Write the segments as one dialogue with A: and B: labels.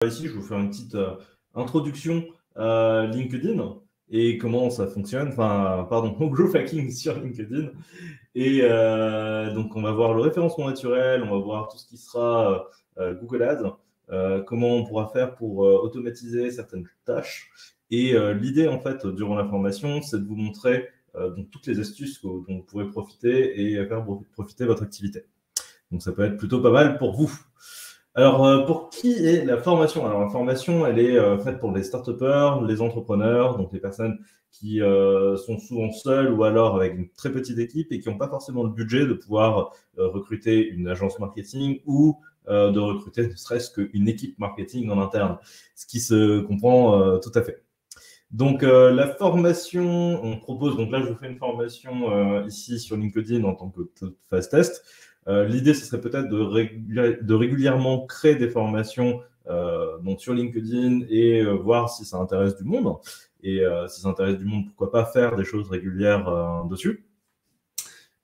A: Ici, je vais vous faire une petite introduction à LinkedIn et comment ça fonctionne, enfin, pardon, au growth hacking sur LinkedIn. Et donc, on va voir le référencement naturel, on va voir tout ce qui sera Google Ads, comment on pourra faire pour automatiser certaines tâches. Et l'idée, en fait, durant la formation, c'est de vous montrer donc, toutes les astuces dont vous pourrez profiter et faire profiter votre activité. Donc, ça peut être plutôt pas mal pour vous. Alors, pour qui est la formation? Alors, la formation, elle est faite pour les start-upers, les entrepreneurs, donc les personnes qui sont souvent seules ou alors avec une très petite équipe et qui n'ont pas forcément le budget de pouvoir recruter une agence marketing ou de recruter ne serait-ce qu'une équipe marketing en interne, ce qui se comprend tout à fait. Donc, la formation, on propose, donc là, je vous fais une formation ici sur LinkedIn en tant que phase test. L'idée, ce serait peut-être de régulièrement créer des formations donc sur LinkedIn et voir si ça intéresse du monde. Et si ça intéresse du monde, pourquoi pas faire des choses régulières dessus.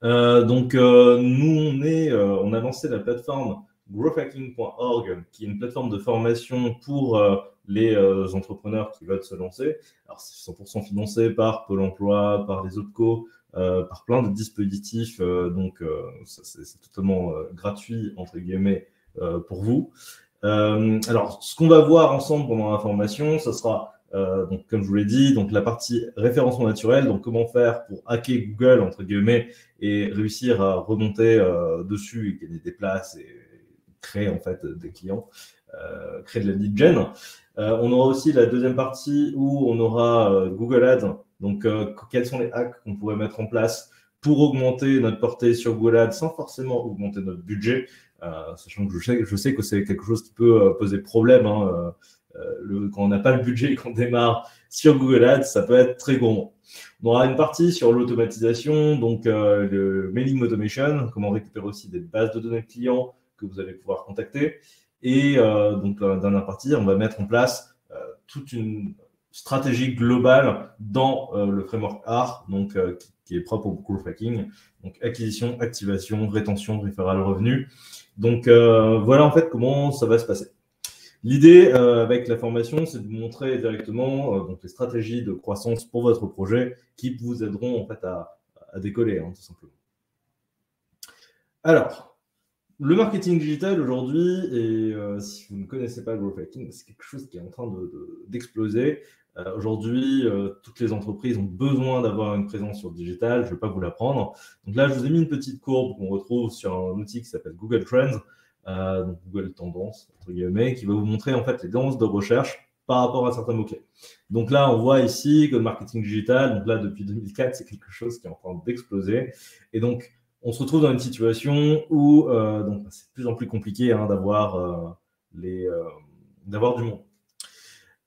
A: Donc, nous, on a lancé la plateforme growthhacking.org, qui est une plateforme de formation pour les entrepreneurs qui veulent se lancer. Alors, c'est 100% financé par Pôle emploi, par les OPCO, par plein de dispositifs. Donc, c'est totalement gratuit, entre guillemets, pour vous. Alors, ce qu'on va voir ensemble pendant la formation, ça sera, donc, comme je vous l'ai dit, donc, la partie référencement naturel, donc comment faire pour hacker Google, entre guillemets, et réussir à remonter dessus et gagner des places et créer en fait des clients, créer de la lead gen. On aura aussi la deuxième partie où on aura Google Ads. Donc, quels sont les hacks qu'on pourrait mettre en place pour augmenter notre portée sur Google Ads sans forcément augmenter notre budget, sachant que je sais que c'est quelque chose qui peut poser problème. Hein, quand on n'a pas le budget et qu'on démarre sur Google Ads, ça peut être très gourmand. On aura une partie sur l'automatisation, donc le mailing automation, comment récupérer aussi des bases de données de clients que vous allez pouvoir contacter. Et donc, dans la dernière partie, on va mettre en place toute une stratégie globale dans le framework ART, donc, qui est propre au growth hacking. Donc, acquisition, activation, rétention, référal, revenu. Donc, voilà en fait comment ça va se passer. L'idée avec la formation, c'est de vous montrer directement donc les stratégies de croissance pour votre projet qui vous aideront en fait à décoller, hein, tout simplement. Alors, le marketing digital aujourd'hui, et si vous ne connaissez pas le growth hacking, c'est quelque chose qui est en train d'exploser. Aujourd'hui, toutes les entreprises ont besoin d'avoir une présence sur le digital. Je ne vais pas vous l'apprendre. Donc là, je vous ai mis une petite courbe qu'on retrouve sur un outil qui s'appelle Google Trends, donc Google Tendance, entre guillemets, qui va vous montrer en fait les tendances de recherche par rapport à certains mots-clés. Donc là, on voit ici que le marketing digital, donc là, depuis 2004, c'est quelque chose qui est en train d'exploser. Et donc, on se retrouve dans une situation où donc c'est de plus en plus compliqué hein, d'avoir du monde.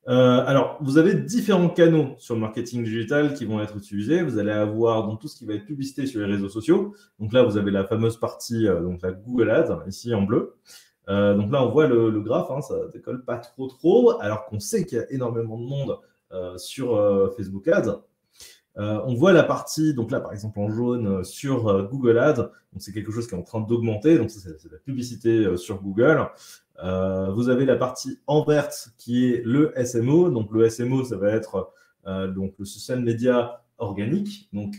A: Alors, vous avez différents canaux sur le marketing digital qui vont être utilisés. Vous allez avoir donc, tout ce qui va être publicité sur les réseaux sociaux. Donc là, vous avez la fameuse partie, donc la Google Ads, ici en bleu. Donc là, on voit le graphe, hein, ça décolle pas trop, alors qu'on sait qu'il y a énormément de monde sur Facebook Ads. On voit la partie, donc là par exemple en jaune, sur Google Ads, donc c'est quelque chose qui est en train d'augmenter, donc c'est la publicité sur Google. Vous avez la partie en verte qui est le SMO, donc le SMO ça va être donc le social media organique, donc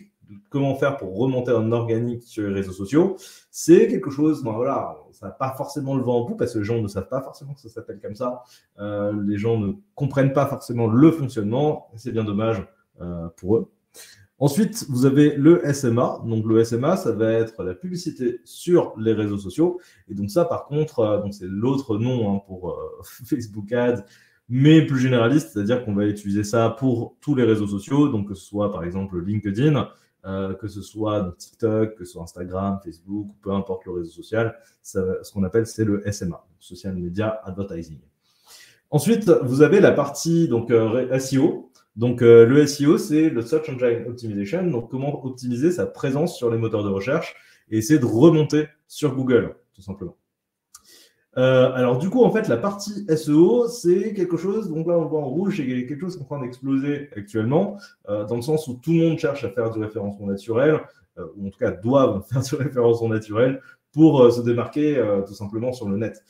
A: comment faire pour remonter en organique sur les réseaux sociaux. C'est quelque chose, ben voilà, ça n'a pas forcément le vent en poupe parce que les gens ne savent pas forcément que ça s'appelle comme ça, les gens ne comprennent pas forcément le fonctionnement, c'est bien dommage pour eux. Ensuite, vous avez le SMA. Donc, le SMA, ça va être la publicité sur les réseaux sociaux. Et donc, ça, par contre, c'est l'autre nom hein, pour Facebook Ads, mais plus généraliste, c'est-à-dire qu'on va utiliser ça pour tous les réseaux sociaux. Donc, que ce soit, par exemple, LinkedIn, que ce soit TikTok, que ce soit Instagram, Facebook, peu importe le réseau social, ce qu'on appelle, c'est le SMA, Social Media Advertising. Ensuite, vous avez la partie donc, SEO. Donc, le SEO, c'est le Search Engine Optimization. Donc, comment optimiser sa présence sur les moteurs de recherche et essayer de remonter sur Google, tout simplement. Alors, du coup, en fait, la partie SEO, c'est quelque chose, donc là, on le voit en rouge, c'est quelque chose qui est en train d'exploser actuellement, dans le sens où tout le monde cherche à faire du référencement naturel, ou en tout cas doivent faire du référencement naturel pour se démarquer tout simplement sur le net.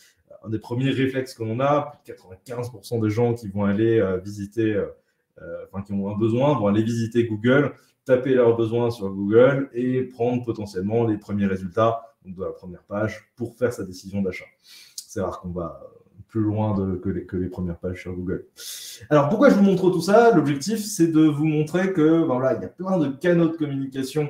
A: un des premiers réflexes que l'on a, plus de 95% des gens qui vont aller visiter, qui ont un besoin, vont aller visiter Google, taper leurs besoins sur Google et prendre potentiellement les premiers résultats donc de la première page pour faire sa décision d'achat. C'est rare qu'on va plus loin que les premières pages sur Google. Alors, pourquoi je vous montre tout ça? L'objectif, c'est de vous montrer que voilà, il y a plein de canaux de communication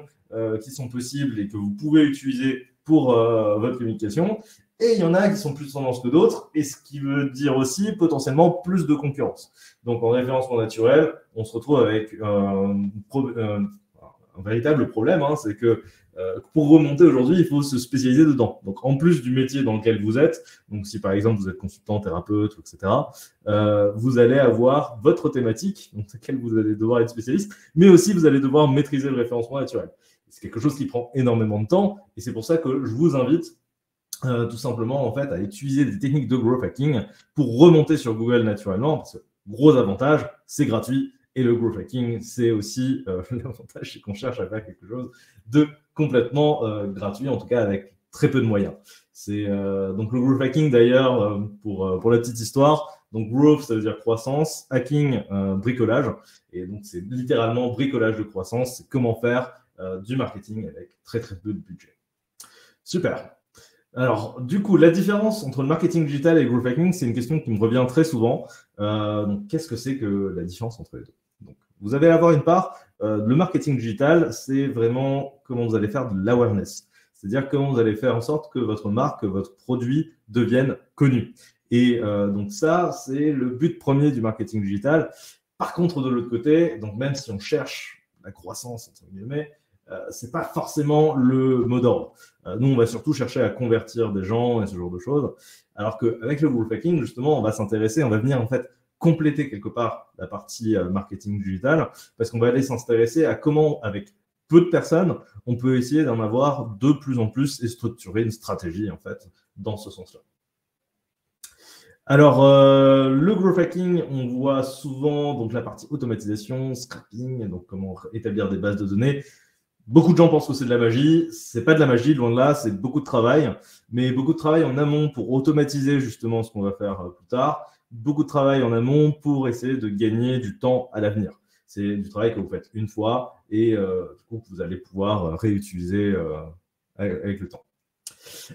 A: qui sont possibles et que vous pouvez utiliser pour votre communication. Et il y en a qui sont plus tendance que d'autres, et ce qui veut dire aussi potentiellement plus de concurrence. Donc, en référencement naturel, on se retrouve avec un véritable problème, hein, c'est que pour remonter aujourd'hui, il faut se spécialiser dedans. Donc, en plus du métier dans lequel vous êtes, donc si par exemple vous êtes consultant, thérapeute, etc., vous allez avoir votre thématique, dans laquelle vous allez devoir être spécialiste, mais aussi vous allez devoir maîtriser le référencement naturel. C'est quelque chose qui prend énormément de temps, et c'est pour ça que je vous invite tout simplement en fait à utiliser des techniques de growth hacking pour remonter sur Google naturellement, parce que gros avantage, c'est gratuit. Et le growth hacking, c'est aussi l'avantage, c'est qu'on cherche à faire quelque chose de complètement gratuit, en tout cas avec très peu de moyens. C'est donc le growth hacking d'ailleurs, pour la petite histoire, donc growth, ça veut dire croissance, hacking, bricolage, et donc c'est littéralement bricolage de croissance, c'est comment faire du marketing avec très très peu de budget. Super. Alors, du coup, la différence entre le marketing digital et le growth hacking, c'est une question qui me revient très souvent. Donc, qu'est-ce que c'est que la différence entre les deux? Donc, vous allez avoir une part, le marketing digital, c'est vraiment comment vous allez faire de l'awareness. C'est-à-dire comment vous allez faire en sorte que votre marque, que votre produit devienne connu. Et donc ça, c'est le but premier du marketing digital. Par contre, de l'autre côté, donc même si on cherche la croissance, entre guillemets, c'est pas forcément le mot d'ordre. Nous, on va surtout chercher à convertir des gens et ce genre de choses. Alors qu'avec le growth hacking, justement, on va s'intéresser, on va venir en fait compléter quelque part la partie marketing digital, parce qu'on va aller s'intéresser à comment, avec peu de personnes, on peut essayer d'en avoir de plus en plus et structurer une stratégie en fait dans ce sens-là. Alors, le growth hacking, on voit souvent donc la partie automatisation, scrapping, donc comment établir des bases de données. Beaucoup de gens pensent que c'est de la magie. C'est pas de la magie, loin de là, c'est beaucoup de travail. Mais beaucoup de travail en amont pour automatiser justement ce qu'on va faire plus tard. Beaucoup de travail en amont pour essayer de gagner du temps à l'avenir. C'est du travail que vous faites une fois et du coup, vous allez pouvoir réutiliser avec le temps.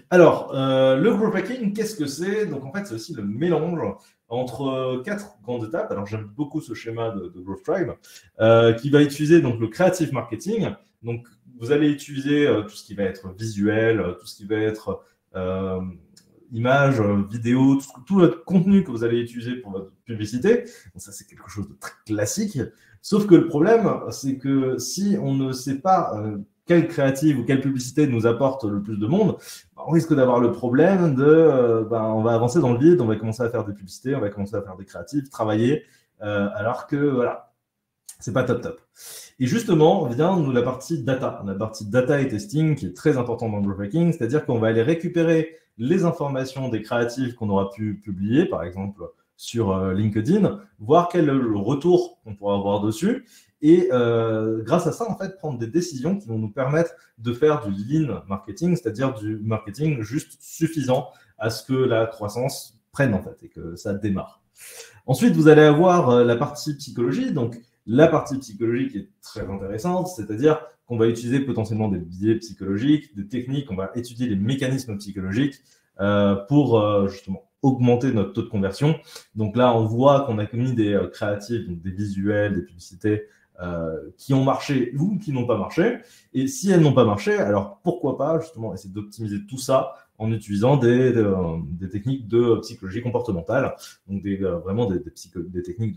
A: Alors, le growth hacking, qu'est-ce que c'est? Donc, en fait, c'est aussi le mélange entre 4 grandes étapes. Alors, j'aime beaucoup ce schéma de Growth Tribe qui va utiliser donc, le creative marketing. Donc, vous allez utiliser tout ce qui va être visuel, tout ce qui va être images, vidéos, tout le contenu que vous allez utiliser pour votre publicité. Donc, ça, c'est quelque chose de très classique. Sauf que le problème, c'est que si on ne sait pas quelle créative ou quelle publicité nous apporte le plus de monde, on risque d'avoir le problème de, on va avancer dans le vide, on va commencer à faire des publicités, on va commencer à faire des créatives, travailler, alors que voilà, c'est pas top top. Et justement, vient nous la partie data et testing qui est très importante dans le growth hacking, c'est-à-dire qu'on va aller récupérer les informations des créatives qu'on aura pu publier, par exemple sur LinkedIn, voir quel est le retour qu'on pourra avoir dessus. Et grâce à ça, en fait, prendre des décisions qui vont nous permettre de faire du lean marketing, c'est-à-dire du marketing juste suffisant à ce que la croissance prenne, en fait, et que ça démarre. Ensuite, vous allez avoir la partie psychologie. Donc, la partie psychologique est très intéressante, c'est-à-dire qu'on va utiliser potentiellement des biais psychologiques, des techniques, on va étudier les mécanismes psychologiques pour justement augmenter notre taux de conversion. Donc là, on voit qu'on a mis des créatifs, donc des visuels, des publicités qui ont marché ou qui n'ont pas marché. Et si elles n'ont pas marché, alors pourquoi pas justement essayer d'optimiser tout ça en utilisant des techniques de psychologie comportementale, donc vraiment des techniques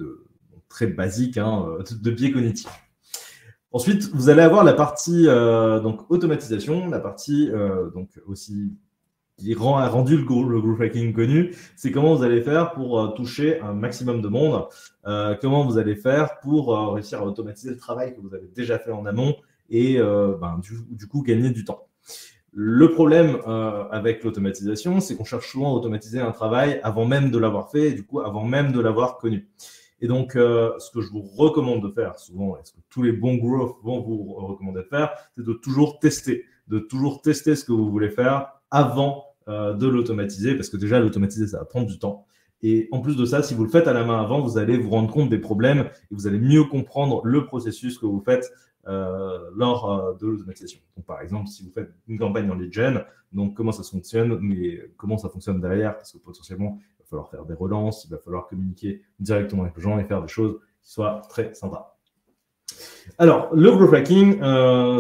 A: très basiques de biais cognitifs. Ensuite, vous allez avoir la partie donc automatisation, la partie donc aussi qui a rendu le growth hacking connu, c'est comment vous allez faire pour toucher un maximum de monde, comment vous allez faire pour réussir à automatiser le travail que vous avez déjà fait en amont et du coup gagner du temps. Le problème avec l'automatisation, c'est qu'on cherche souvent à automatiser un travail avant même de l'avoir fait et du coup avant même de l'avoir connu. Et donc, ce que je vous recommande de faire souvent, et ce que tous les bons growth vont vous recommander de faire, c'est de toujours tester ce que vous voulez faire avant de l'automatiser, parce que déjà, l'automatiser, ça va prendre du temps. Et en plus de ça, si vous le faites à la main avant, vous allez vous rendre compte des problèmes et vous allez mieux comprendre le processus que vous faites lors de l'automatisation. Donc, par exemple, si vous faites une campagne en lead gen, donc comment ça fonctionne, mais comment ça fonctionne derrière, parce que potentiellement, il va falloir faire des relances, il va falloir communiquer directement avec les gens et faire des choses qui soient très sympas. Alors, le growth hacking,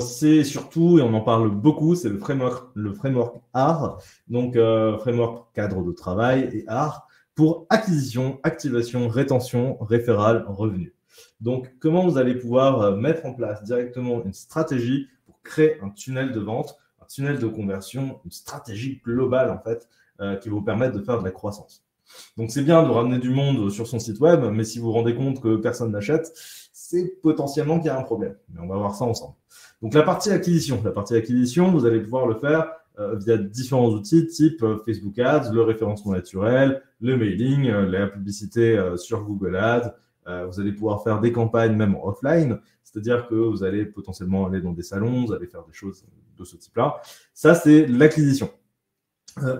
A: c'est surtout, et on en parle beaucoup, c'est le framework ARE, donc framework cadre de travail et ARE, pour acquisition, activation, rétention, référal, revenu. Donc, comment vous allez pouvoir mettre en place directement une stratégie pour créer un tunnel de vente, un tunnel de conversion, une stratégie globale en fait, qui va vous permettre de faire de la croissance. Donc, c'est bien de ramener du monde sur son site web, mais si vous vous rendez compte que personne n'achète, c'est potentiellement qu'il y a un problème. Mais on va voir ça ensemble. Donc, la partie acquisition, vous allez pouvoir le faire via différents outils type Facebook Ads, le référencement naturel, le mailing, la publicité sur Google Ads. Vous allez pouvoir faire des campagnes même offline, c'est-à-dire que vous allez potentiellement aller dans des salons, vous allez faire des choses de ce type-là. Ça, c'est l'acquisition.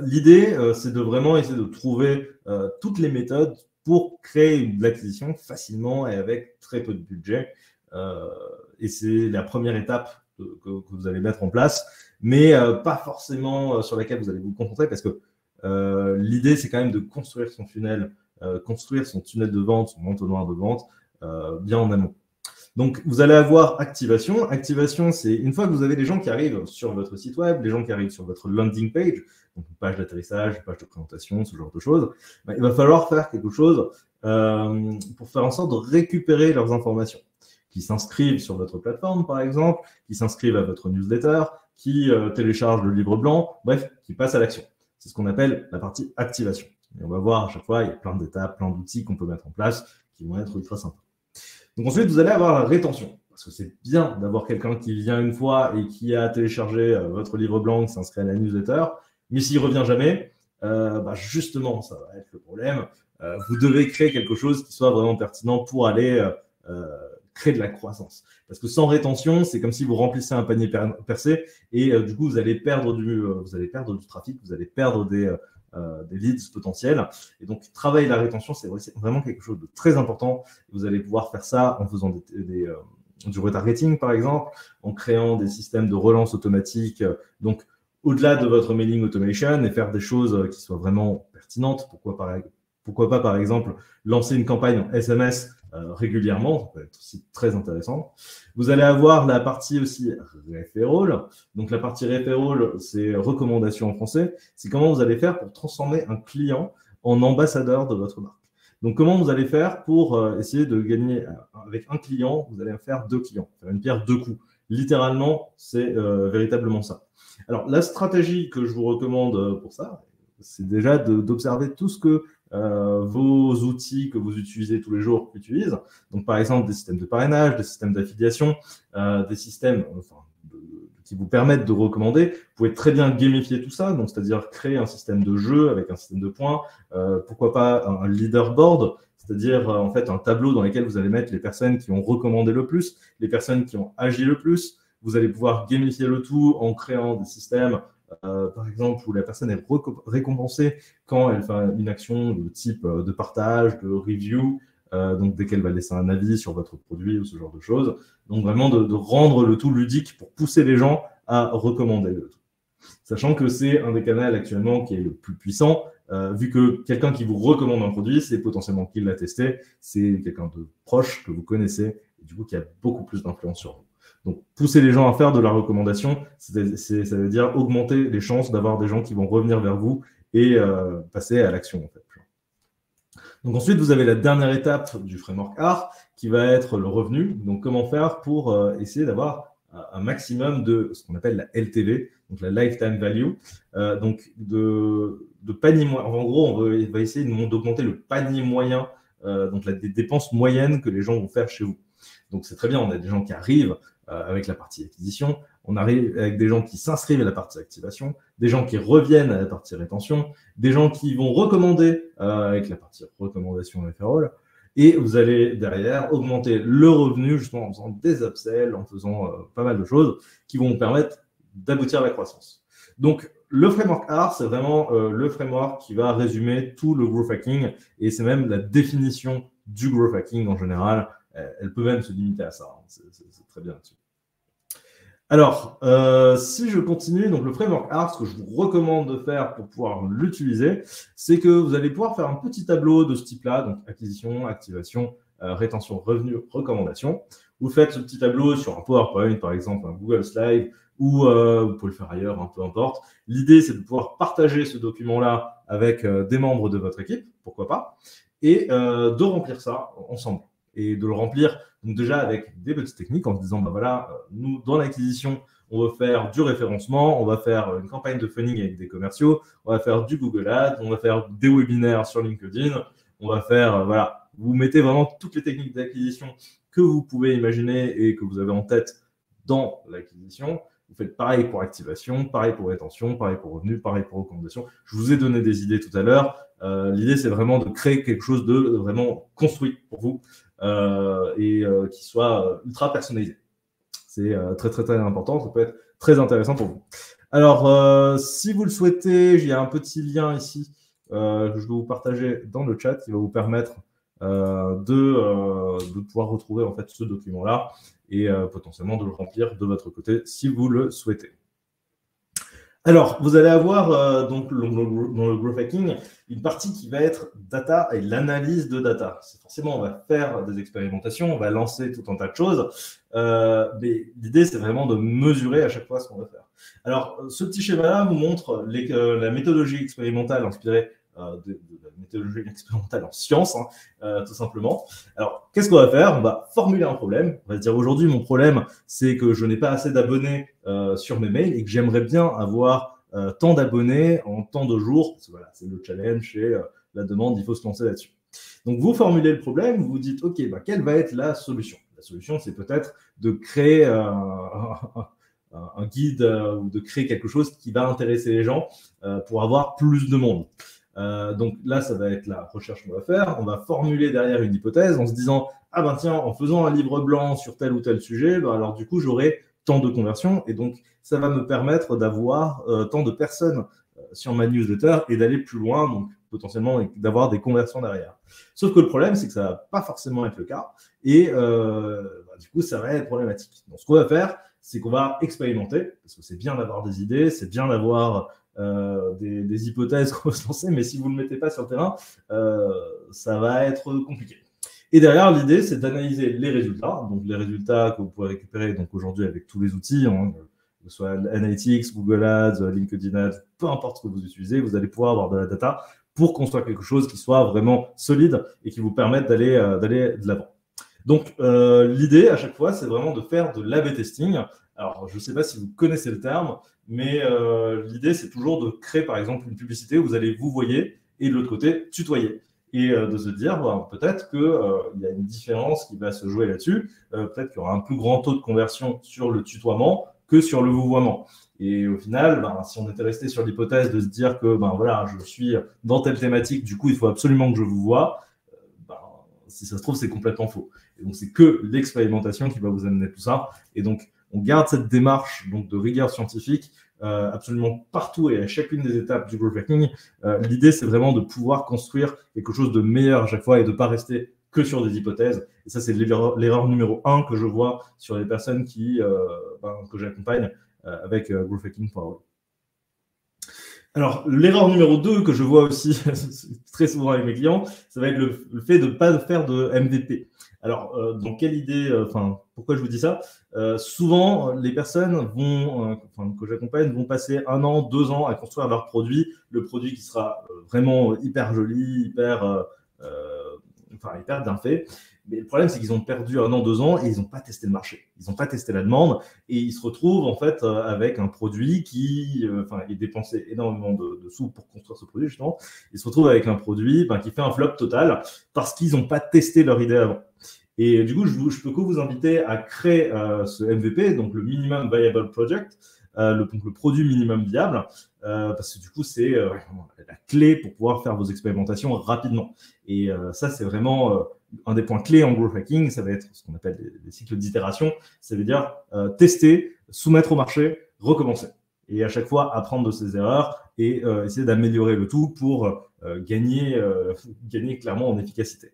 A: L'idée, c'est de vraiment essayer de trouver toutes les méthodes pour créer de l'acquisition facilement et avec très peu de budget. Et c'est la première étape que vous allez mettre en place, mais pas forcément sur laquelle vous allez vous concentrer, parce que l'idée, c'est quand même de construire son tunnel, construire son tunnel de vente, son entonnoir de vente bien en amont. Donc, vous allez avoir activation. Activation, c'est une fois que vous avez les gens qui arrivent sur votre site web, les gens qui arrivent sur votre landing page, donc une page d'atterrissage, une page de présentation, ce genre de choses, ben, il va falloir faire quelque chose pour faire en sorte de récupérer leurs informations, qui s'inscrivent sur votre plateforme, par exemple, qui s'inscrivent à votre newsletter, qui téléchargent le livre blanc, bref, qui passent à l'action. C'est ce qu'on appelle la partie activation. Et on va voir à chaque fois, il y a plein d'étapes, plein d'outils qu'on peut mettre en place qui vont être ultra sympas. Donc ensuite, vous allez avoir la rétention, parce que c'est bien d'avoir quelqu'un qui vient une fois et qui a téléchargé votre livre blanc, qui s'inscrit à la newsletter, mais s'il ne revient jamais, justement, ça va être le problème. Vous devez créer quelque chose qui soit vraiment pertinent pour aller créer de la croissance. Parce que sans rétention, c'est comme si vous remplissez un panier percé et du coup, vous allez perdre du trafic, vous allez perdre des leads potentiels. Et donc, travailler la rétention, c'est vraiment quelque chose de très important. Vous allez pouvoir faire ça en faisant du retargeting, par exemple, en créant des systèmes de relance automatique. Donc, au-delà de votre mailing automation et faire des choses qui soient vraiment pertinentes. Pourquoi pas, par exemple, lancer une campagne en SMS régulièrement, ça peut être aussi très intéressant. Vous allez avoir la partie aussi referral. Donc, la partie referral, c'est recommandation en français. C'est comment vous allez faire pour transformer un client en ambassadeur de votre marque. Donc, comment vous allez faire pour essayer de gagner avec un client, vous allez faire 2 clients, faire une pierre 2 coups. Littéralement, c'est véritablement ça. Alors, la stratégie que je vous recommande pour ça, c'est déjà d'observer tout ce que vos outils que vous utilisez tous les jours utilisent. Donc, par exemple, des systèmes de parrainage, des systèmes d'affiliation, des systèmes qui vous permettent de recommander. Vous pouvez très bien gamifier tout ça, donc c'est-à-dire créer un système de jeu avec un système de points. Pourquoi pas un leaderboard, c'est-à-dire en fait un tableau dans lequel vous allez mettre les personnes qui ont recommandé le plus, les personnes qui ont agi le plus. Vous allez pouvoir gamifier le tout en créant des systèmes, par exemple, où la personne est récompensée quand elle fait une action de type de partage, de review, donc dès qu'elle va laisser un avis sur votre produit ou ce genre de choses. Donc vraiment de rendre le tout ludique pour pousser les gens à recommander le tout. Sachant que c'est un des canaux actuellement qui est le plus puissant, vu que quelqu'un qui vous recommande un produit, c'est potentiellement qu'il l'a testé, c'est quelqu'un de proche que vous connaissez, et du coup qui a beaucoup plus d'influence sur vous. Donc, pousser les gens à faire de la recommandation, ça veut dire augmenter les chances d'avoir des gens qui vont revenir vers vous et passer à l'action, en fait. Donc, ensuite, vous avez la dernière étape du framework ARE qui va être le revenu. Donc, comment faire pour essayer d'avoir un maximum de ce qu'on appelle la LTV, donc la Lifetime Value, donc de panier moyen. En gros, on va essayer d'augmenter le panier moyen, donc des dépenses moyennes que les gens vont faire chez vous. Donc, c'est très bien, on a des gens qui arrivent avec la partie acquisition, on arrive avec des gens qui s'inscrivent à la partie activation, des gens qui reviennent à la partie rétention, des gens qui vont recommander avec la partie recommandation referral, et vous allez derrière augmenter le revenu justement en faisant des upsells, en faisant pas mal de choses qui vont vous permettre d'aboutir à la croissance. Donc, le framework R, c'est vraiment le framework qui va résumer tout le growth hacking et c'est même la définition du growth hacking en général. Elle peut même se limiter à ça. Hein. C'est très bien là-dessus. Alors, si je continue, donc le framework R, ce que je vous recommande de faire pour pouvoir l'utiliser, c'est que vous allez pouvoir faire un petit tableau de ce type-là, donc acquisition, activation, rétention, revenu, recommandation. Vous faites ce petit tableau sur un PowerPoint, par exemple, un Google Slide, ou vous pouvez le faire ailleurs, peu importe. L'idée, c'est de pouvoir partager ce document-là avec des membres de votre équipe, pourquoi pas, et de remplir ça ensemble. Et de le remplir donc déjà avec des petites techniques en se disant, bah voilà, nous, dans l'acquisition, on va faire du référencement, on va faire une campagne de funding avec des commerciaux, on va faire du Google Ads, on va faire des webinaires sur LinkedIn, on va faire, voilà, vous mettez vraiment toutes les techniques d'acquisition que vous pouvez imaginer et que vous avez en tête dans l'acquisition. Vous faites pareil pour activation, pareil pour rétention, pareil pour revenu, pareil pour recommandation. Je vous ai donné des idées tout à l'heure. L'idée, c'est vraiment de créer quelque chose de vraiment construit pour vous et qui soit ultra personnalisé. C'est très, très, très important. Ça peut être très intéressant pour vous. Alors, si vous le souhaitez, il y a un petit lien ici que je vais vous partager dans le chat qui va vous permettre de pouvoir retrouver en fait ce document-là et potentiellement de le remplir de votre côté si vous le souhaitez. Alors, vous allez avoir donc dans le growth hacking une partie qui va être data et l'analyse de data. Forcément, on va faire des expérimentations, on va lancer tout un tas de choses, mais l'idée, c'est vraiment de mesurer à chaque fois ce qu'on va faire. Alors, ce petit schéma-là vous montre la méthodologie expérimentale inspirée de la méthodologie expérimentale en sciences, hein, tout simplement. Alors, qu'est-ce qu'on va faire? On va formuler un problème. On va se dire, aujourd'hui, mon problème, c'est que je n'ai pas assez d'abonnés sur mes mails et que j'aimerais bien avoir tant d'abonnés en tant de jours. Parce que voilà, c'est le challenge et la demande, il faut se lancer là-dessus. Donc, vous formulez le problème, vous vous dites, OK, bah, quelle va être la solution? La solution, c'est peut-être de créer un guide ou de créer quelque chose qui va intéresser les gens pour avoir plus de monde. Donc là, ça va être la recherche qu'on va faire. On va formuler derrière une hypothèse en se disant, ah ben tiens, en faisant un livre blanc sur tel ou tel sujet, ben alors du coup, j'aurai tant de conversions et donc ça va me permettre d'avoir tant de personnes sur ma newsletter et d'aller plus loin, donc potentiellement d'avoir des conversions derrière. Sauf que le problème, c'est que ça ne va pas forcément être le cas et du coup, ça va être problématique. Donc ce qu'on va faire, c'est qu'on va expérimenter, parce que c'est bien d'avoir des idées, c'est bien d'avoir des hypothèses qu'on va se lancer, mais si vous ne le mettez pas sur le terrain, ça va être compliqué. Et derrière, l'idée, c'est d'analyser les résultats, donc les résultats que vous pouvez récupérer donc aujourd'hui avec tous les outils, hein, que ce soit Analytics, Google Ads, LinkedIn Ads, peu importe ce que vous utilisez, vous allez pouvoir avoir de la data pour construire quelque chose qui soit vraiment solide et qui vous permette d'aller de l'avant. Donc, l'idée, à chaque fois, c'est vraiment de faire de l'A/B testing. Alors, je ne sais pas si vous connaissez le terme, mais l'idée, c'est toujours de créer, par exemple, une publicité où vous allez vous voyer et de l'autre côté, tutoyer. Et de se dire, peut-être qu'il y a une différence qui va se jouer là-dessus. Peut-être qu'il y aura un plus grand taux de conversion sur le tutoiement que sur le vouvoiement. Et au final, si on était resté sur l'hypothèse de se dire que voilà, je suis dans telle thématique, du coup, il faut absolument que je vous voie, si ça se trouve, c'est complètement faux. Et donc, c'est que l'expérimentation qui va vous amener tout ça. Et donc, on garde cette démarche donc, de rigueur scientifique absolument partout et à chacune des étapes du growth hacking. L'idée, c'est vraiment de pouvoir construire quelque chose de meilleur à chaque fois et de ne pas rester que sur des hypothèses. Et ça, c'est l'erreur numéro 1 que je vois sur les personnes que j'accompagne avec Growth Hacking Power. Alors, l'erreur numéro 2 que je vois aussi très souvent avec mes clients, ça va être le fait de ne pas faire de MVP. Alors, dans quelle idée, pourquoi je vous dis ça? Souvent, les personnes que j'accompagne vont passer 1 an, 2 ans à construire leur produit, le produit qui sera vraiment hyper joli, hyper bien fait. Mais le problème, c'est qu'ils ont perdu 1 an, 2 ans et ils n'ont pas testé le marché. Ils n'ont pas testé la demande et ils se retrouvent en fait avec un produit qui est dépensé énormément de sous pour construire ce produit justement. Ils se retrouvent avec un produit qui fait un flop total parce qu'ils n'ont pas testé leur idée avant. Et du coup, je peux que vous inviter à créer ce MVP, donc le Minimum Viable Project, le produit minimum viable, parce que du coup, c'est la clé pour pouvoir faire vos expérimentations rapidement. Et ça, c'est vraiment un des points clés en growth hacking. Ça va être ce qu'on appelle des cycles d'itération. Ça veut dire tester, soumettre au marché, recommencer. et à chaque fois apprendre de ses erreurs et essayer d'améliorer le tout pour gagner clairement en efficacité.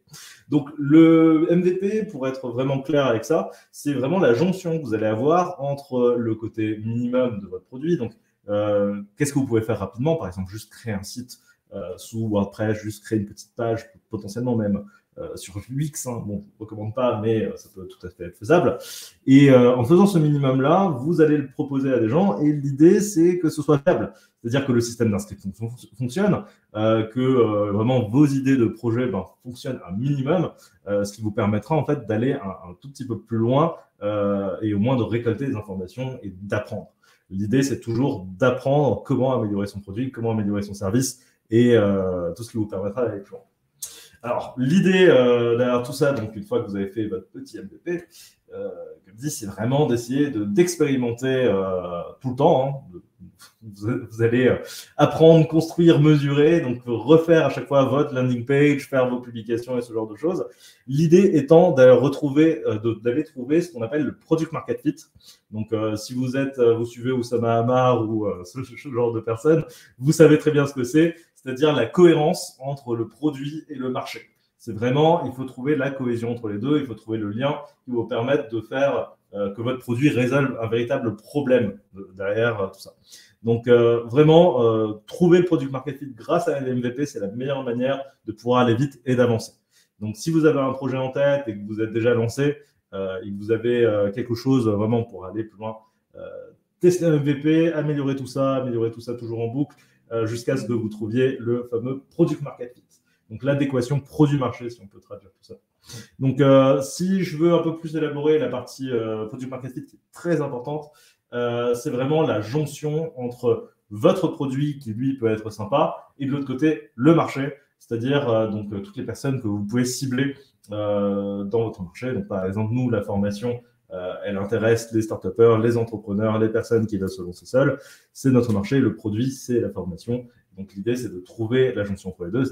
A: Donc le MVP, pour être vraiment clair avec ça, c'est vraiment la jonction que vous allez avoir entre le côté minimum de votre produit. Donc qu'est-ce que vous pouvez faire rapidement? Par exemple, juste créer un site sous WordPress, juste créer une petite page, potentiellement même sur Wix, hein. Bon, je ne recommande pas, mais ça peut tout à fait être faisable. Et en faisant ce minimum-là, vous allez le proposer à des gens, et l'idée, c'est que ce soit fiable. C'est-à-dire que le système d'inscription fonctionne, que vraiment vos idées de projet fonctionnent un minimum, ce qui vous permettra en fait d'aller un tout petit peu plus loin et au moins de récolter des informations et d'apprendre. L'idée, c'est toujours d'apprendre comment améliorer son produit, comment améliorer son service et tout ce qui vous permettra d'aller plus loin. Alors, l'idée derrière tout ça, donc une fois que vous avez fait votre petit MVP, comme dit, c'est vraiment d'essayer d'expérimenter tout le temps. Hein. Vous allez apprendre, construire, mesurer, donc refaire à chaque fois votre landing page, faire vos publications et ce genre de choses. L'idée étant d'aller trouver ce qu'on appelle le product market fit. Donc, si vous suivez Oussama Hamar ou ce genre de personnes, vous savez très bien ce que c'est-à-dire la cohérence entre le produit et le marché. C'est vraiment, il faut trouver la cohésion entre les deux, il faut trouver le lien qui va vous permettre de faire que votre produit résolve un véritable problème derrière tout ça. Donc, vraiment, trouver le product market fit grâce à l'MVP, c'est la meilleure manière de pouvoir aller vite et d'avancer. Donc, si vous avez un projet en tête et que vous êtes déjà lancé et que vous avez quelque chose vraiment pour aller plus loin, testez un MVP, améliorer tout ça toujours en boucle jusqu'à ce que vous trouviez le fameux product market fit. Donc, l'adéquation produit-marché, si on peut traduire tout ça. Donc, si je veux un peu plus élaborer la partie product market fit, qui est très importante, c'est vraiment la jonction entre votre produit qui, lui, peut être sympa, et de l'autre côté, le marché, c'est-à-dire donc toutes les personnes que vous pouvez cibler dans votre marché. Donc, par exemple, nous, la formation, elle intéresse les start-upers, les entrepreneurs, les personnes qui veulent se lancer seules. C'est notre marché, le produit, c'est la formation. Donc, l'idée, c'est de trouver la jonction entre les deux,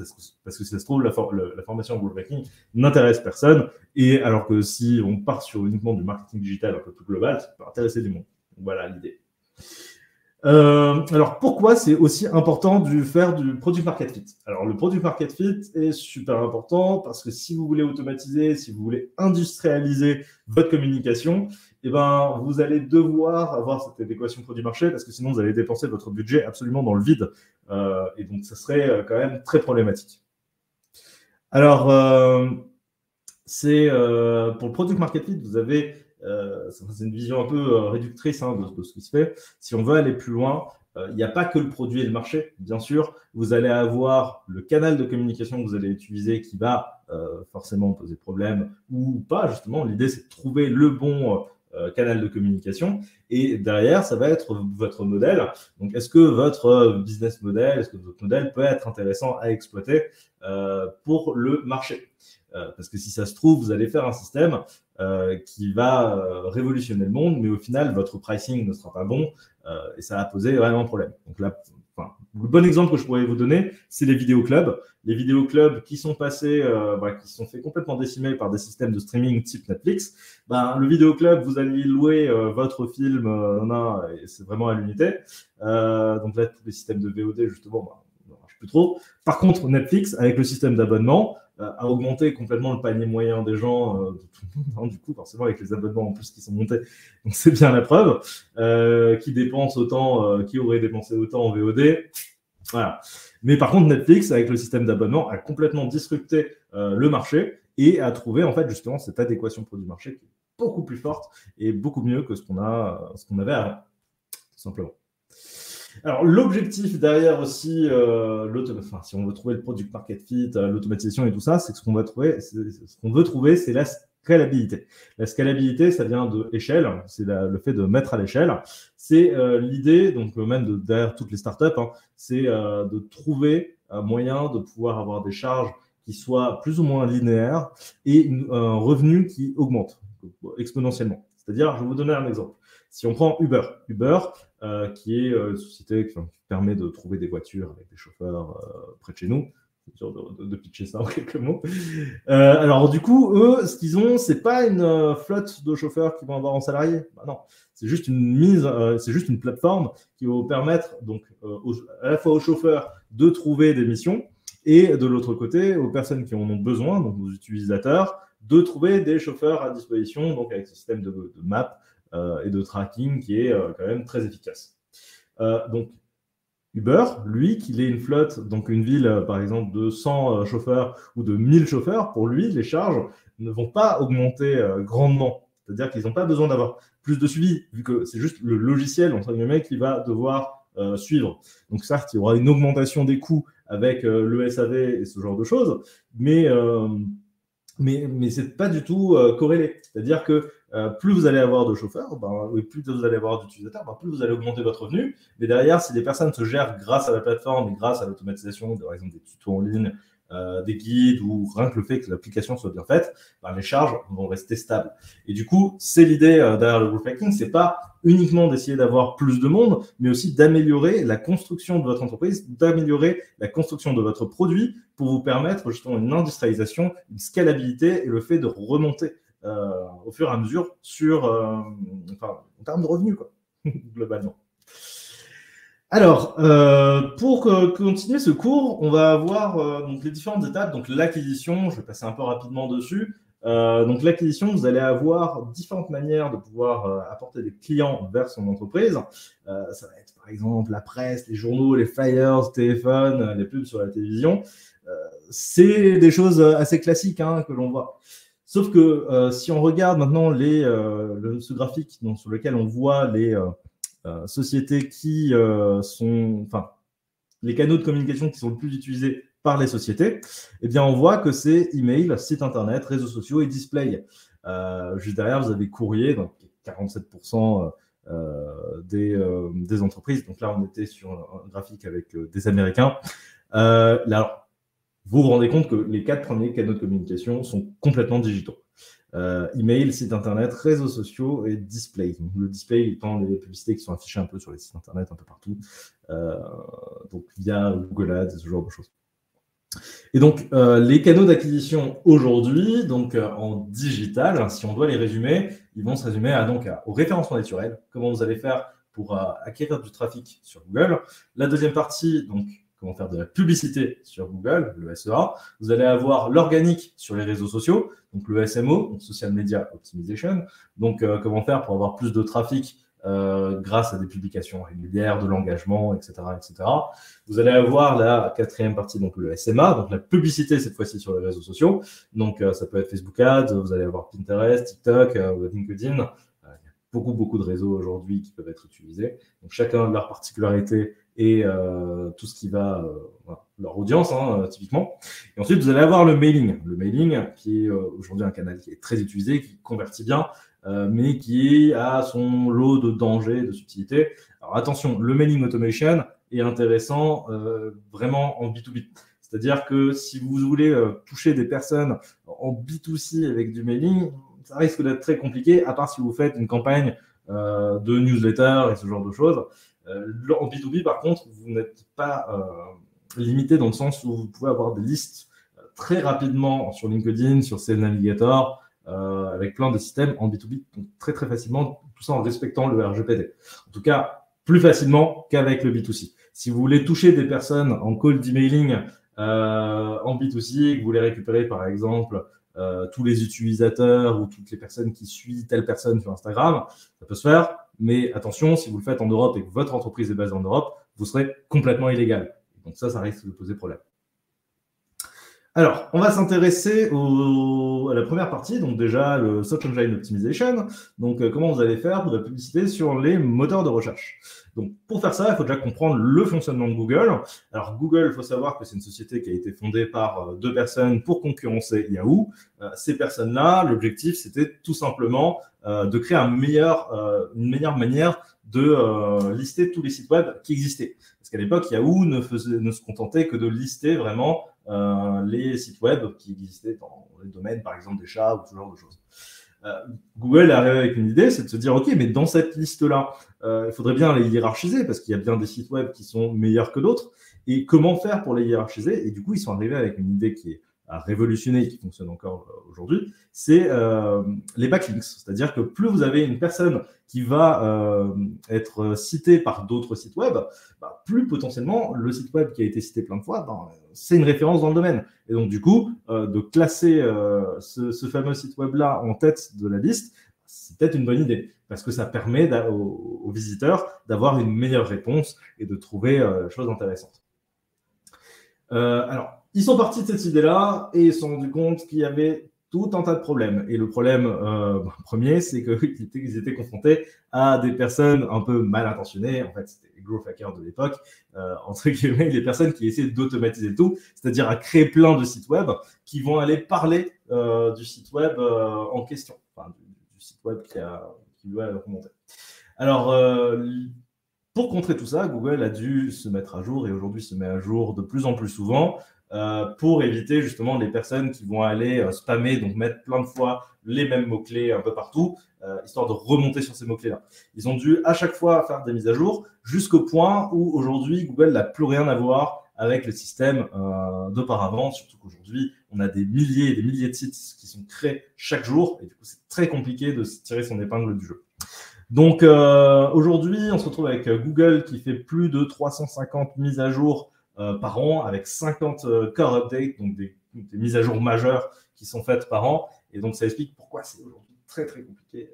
A: parce que si ça se trouve, la formation en growth hacking n'intéresse personne. Et alors que si on part sur uniquement du marketing digital un peu plus global, ça peut intéresser du monde. Voilà l'idée. Alors, pourquoi c'est aussi important de faire du product market fit? Alors, le product market fit est super important parce que si vous voulez automatiser, si vous voulez industrialiser votre communication, eh ben, vous allez devoir avoir cette adéquation produit-marché parce que sinon, vous allez dépenser votre budget absolument dans le vide. Et donc, ça serait quand même très problématique. Alors, pour le product market fit, vous avez c'est une vision un peu réductrice de ce qui se fait. Si on veut aller plus loin, il n'y a pas que le produit et le marché, bien sûr. Vous allez avoir le canal de communication que vous allez utiliser qui va forcément poser problème ou pas, justement. L'idée, c'est de trouver le bon canal de communication. Et derrière, ça va être votre modèle. Donc, est-ce que votre business model, est-ce que votre modèle peut être intéressant à exploiter pour le marché? Parce que si ça se trouve, vous allez faire un système qui va révolutionner le monde, mais au final, votre pricing ne sera pas bon et ça va poser vraiment problème. Donc là, le bon exemple que je pourrais vous donner, c'est les vidéoclubs. Les vidéoclubs qui sont passés, qui se sont fait complètement décimer par des systèmes de streaming type Netflix. Le vidéoclub, vous allez louer votre film, et c'est vraiment à l'unité. Donc là, tous les systèmes de VOD, justement, ne marchent plus trop. Par contre, Netflix, avec le système d'abonnement, a augmenté complètement le panier moyen des gens, de tout le monde, du coup, forcément, avec les abonnements en plus qui sont montés. Donc, c'est bien la preuve. Qui dépense autant, qui aurait dépensé autant en VOD. Voilà. Mais par contre, Netflix, avec le système d'abonnement, a complètement disrupté le marché et a trouvé, en fait, justement, cette adéquation produit-marché qui est beaucoup plus forte et beaucoup mieux que ce qu'on avait avant, tout simplement. Alors, l'objectif derrière aussi, si on veut trouver le product market fit, l'automatisation et tout ça, c'est que ce qu'on veut trouver, c'est la scalabilité. La scalabilité, ça vient de échelle, c'est le fait de mettre à l'échelle. C'est l'idée, donc même derrière toutes les startups, c'est de trouver un moyen de pouvoir avoir des charges qui soient plus ou moins linéaires et un revenu qui augmente exponentiellement. C'est-à-dire, je vais vous donner un exemple. Si on prend Uber, qui est une société qui permet de trouver des voitures avec des chauffeurs près de chez nous, dur de pitcher ça en quelques mots. Alors, du coup, eux, ce qu'ils ont, c'est pas une flotte de chauffeurs qu'ils vont avoir en salarié. Bah, non, c'est juste c'est juste une plateforme qui va vous permettre, donc, à la fois aux chauffeurs de trouver des missions et de l'autre côté, aux personnes qui en ont besoin, donc aux utilisateurs, de trouver des chauffeurs à disposition, donc avec ce système de map et de tracking qui est quand même très efficace. Donc, Uber, lui, qu'il ait une flotte, donc une ville, par exemple, de 100 chauffeurs ou de 1000 chauffeurs, pour lui, les charges ne vont pas augmenter grandement. C'est-à-dire qu'ils n'ont pas besoin d'avoir plus de suivi, vu que c'est juste le logiciel, entre guillemets, qui va devoir suivre. Donc, certes, il y aura une augmentation des coûts avec le SAV et ce genre de choses, mais c'est pas du tout corrélé. C'est-à-dire que plus vous allez avoir de chauffeurs, plus vous allez avoir d'utilisateurs, plus vous allez augmenter votre revenu. Mais derrière, si les personnes se gèrent grâce à la plateforme et grâce à l'automatisation, par exemple des tutos en ligne, des guides ou rien que le fait que l'application soit bien faite, les charges vont rester stables. Et du coup, c'est l'idée derrière le growth hacking, c'est pas uniquement d'essayer d'avoir plus de monde, mais aussi d'améliorer la construction de votre entreprise, d'améliorer la construction de votre produit pour vous permettre justement une industrialisation, une scalabilité et le fait de remonter au fur et à mesure en termes de revenus, quoi, globalement. Alors, pour continuer ce cours, on va avoir donc les différentes étapes. Donc, l'acquisition, je vais passer un peu rapidement dessus. Donc, l'acquisition, vous allez avoir différentes manières de pouvoir apporter des clients vers son entreprise. Ça va être, par exemple, la presse, les journaux, les flyers, le téléphone, les pubs sur la télévision. C'est des choses assez classiques que l'on voit. Sauf que si on regarde maintenant ce graphique sur lequel on voit les sociétés qui les canaux de communication qui sont le plus utilisés par les sociétés, eh bien, on voit que c'est email, site internet, réseaux sociaux et display. Juste derrière, vous avez courrier, donc 47% des entreprises. Donc là, on était sur un graphique avec des Américains. Là, vous vous rendez compte que les 4 premiers canaux de communication sont complètement digitaux. Email, site internet, réseaux sociaux et display. Donc, le display étant les publicités qui sont affichées un peu sur les sites internet un peu partout, donc via Google Ads, ce genre de choses. Et donc, les canaux d'acquisition aujourd'hui, donc en digital, si on doit les résumer, ils vont se résumer au référencement naturel, comment vous allez faire pour acquérir du trafic sur Google. La deuxième partie, donc, comment faire de la publicité sur Google, le SEA. Vous allez avoir l'organique sur les réseaux sociaux, donc le SMO, donc Social Media Optimization. Donc, comment faire pour avoir plus de trafic grâce à des publications régulières, de l'engagement, etc., etc. Vous allez avoir la quatrième partie, donc le SMA, donc la publicité cette fois-ci sur les réseaux sociaux. Donc, ça peut être Facebook Ads, vous allez avoir Pinterest, TikTok, LinkedIn. Il y a beaucoup de réseaux aujourd'hui qui peuvent être utilisés. Donc, chacun de leurs particularités et tout ce qui va leur audience, typiquement. Et ensuite, vous allez avoir le mailing. Le mailing, qui est aujourd'hui un canal qui est très utilisé, qui convertit bien, mais qui a son lot de dangers, de subtilités. Alors attention, le mailing automation est intéressant vraiment en B2B. C'est-à-dire que si vous voulez toucher des personnes en B2C avec du mailing, ça risque d'être très compliqué, à part si vous faites une campagne de newsletter et ce genre de choses. En B2B, par contre, vous n'êtes pas limité dans le sens où vous pouvez avoir des listes très rapidement sur LinkedIn, sur Sales Navigator, avec plein de systèmes en B2B, donc très facilement, tout ça en respectant le RGPD. En tout cas, plus facilement qu'avec le B2C. Si vous voulez toucher des personnes en cold emailing en B2C et que vous voulez récupérer, par exemple, tous les utilisateurs ou toutes les personnes qui suivent telle personne sur Instagram, ça peut se faire. Mais attention, si vous le faites en Europe et que votre entreprise est basée en Europe, vous serez complètement illégal. Donc ça risque de poser problème. Alors, on va s'intéresser à la première partie, donc déjà le Search Engine Optimization. Donc, comment vous allez faire pour la publicité sur les moteurs de recherche. Donc, pour faire ça, il faut déjà comprendre le fonctionnement de Google. Alors, Google, il faut savoir que c'est une société qui a été fondée par 2 personnes pour concurrencer Yahoo. Ces personnes-là, l'objectif, c'était tout simplement de créer une meilleure manière de lister tous les sites web qui existaient. Parce qu'à l'époque, Yahoo ne se contentait que de lister vraiment les sites web qui existaient dans les domaines, par exemple, des chats ou ce genre de choses. Google est arrivé avec une idée, c'est de se dire, OK, mais dans cette liste-là, il faudrait bien les hiérarchiser parce qu'il y a bien des sites web qui sont meilleurs que d'autres. Et comment faire pour les hiérarchiser? Et du coup, ils sont arrivés avec une idée qui a révolutionné et qui fonctionne encore aujourd'hui, c'est les backlinks. C'est-à-dire que plus vous avez une personne qui va être citée par d'autres sites web, bah, plus potentiellement le site web qui a été cité plein de fois, bah, c'est une référence dans le domaine. Et donc du coup, de classer ce fameux site web-là en tête de la liste, c'est peut-être une bonne idée, parce que ça permet aux visiteurs d'avoir une meilleure réponse et de trouver choses intéressantes. Alors, ils sont partis de cette idée-là et ils se sont rendus compte qu'il y avait tout un tas de problèmes. Et le problème premier, c'est qu'ils étaient confrontés à des personnes un peu mal intentionnées. En fait, c'était les growth hackers de l'époque, entre guillemets, les personnes qui essaient d'automatiser tout, c'est-à-dire à créer plein de sites web qui vont aller parler du site web en question, enfin, du site web qui doit remonter. Alors, pour contrer tout ça, Google a dû se mettre à jour et aujourd'hui se met à jour de plus en plus souvent pour éviter justement les personnes qui vont aller spammer, donc mettre plein de fois les mêmes mots-clés un peu partout, histoire de remonter sur ces mots-clés-là. Ils ont dû à chaque fois faire des mises à jour jusqu'au point où aujourd'hui Google n'a plus rien à voir avec le système d'auparavant, surtout qu'aujourd'hui on a des milliers et des milliers de sites qui sont créés chaque jour et du coup c'est très compliqué de tirer son épingle du jeu. Donc aujourd'hui, on se retrouve avec Google qui fait plus de 350 mises à jour par an, avec 50 core updates, donc des mises à jour majeures qui sont faites par an. Et donc ça explique pourquoi c'est aujourd'hui très très compliqué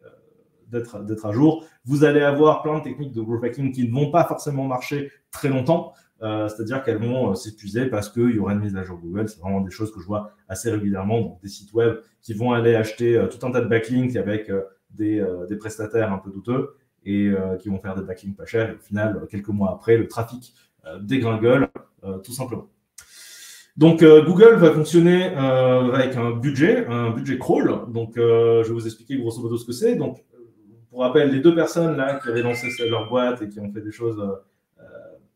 A: d'être à jour. Vous allez avoir plein de techniques de growth hacking qui ne vont pas forcément marcher très longtemps. C'est-à-dire qu'elles vont s'épuiser parce qu'il y aura une mise à jour Google. C'est vraiment des choses que je vois assez régulièrement, donc des sites web qui vont aller acheter tout un tas de backlinks avec des prestataires un peu douteux et qui vont faire des backlinks pas chers. Et au final, quelques mois après, le trafic dégringole tout simplement. Donc Google va fonctionner avec un budget crawl. Donc je vais vous expliquer grosso modo ce que c'est. Donc pour rappel, les deux personnes là qui avaient lancé leur boîte et qui ont fait des choses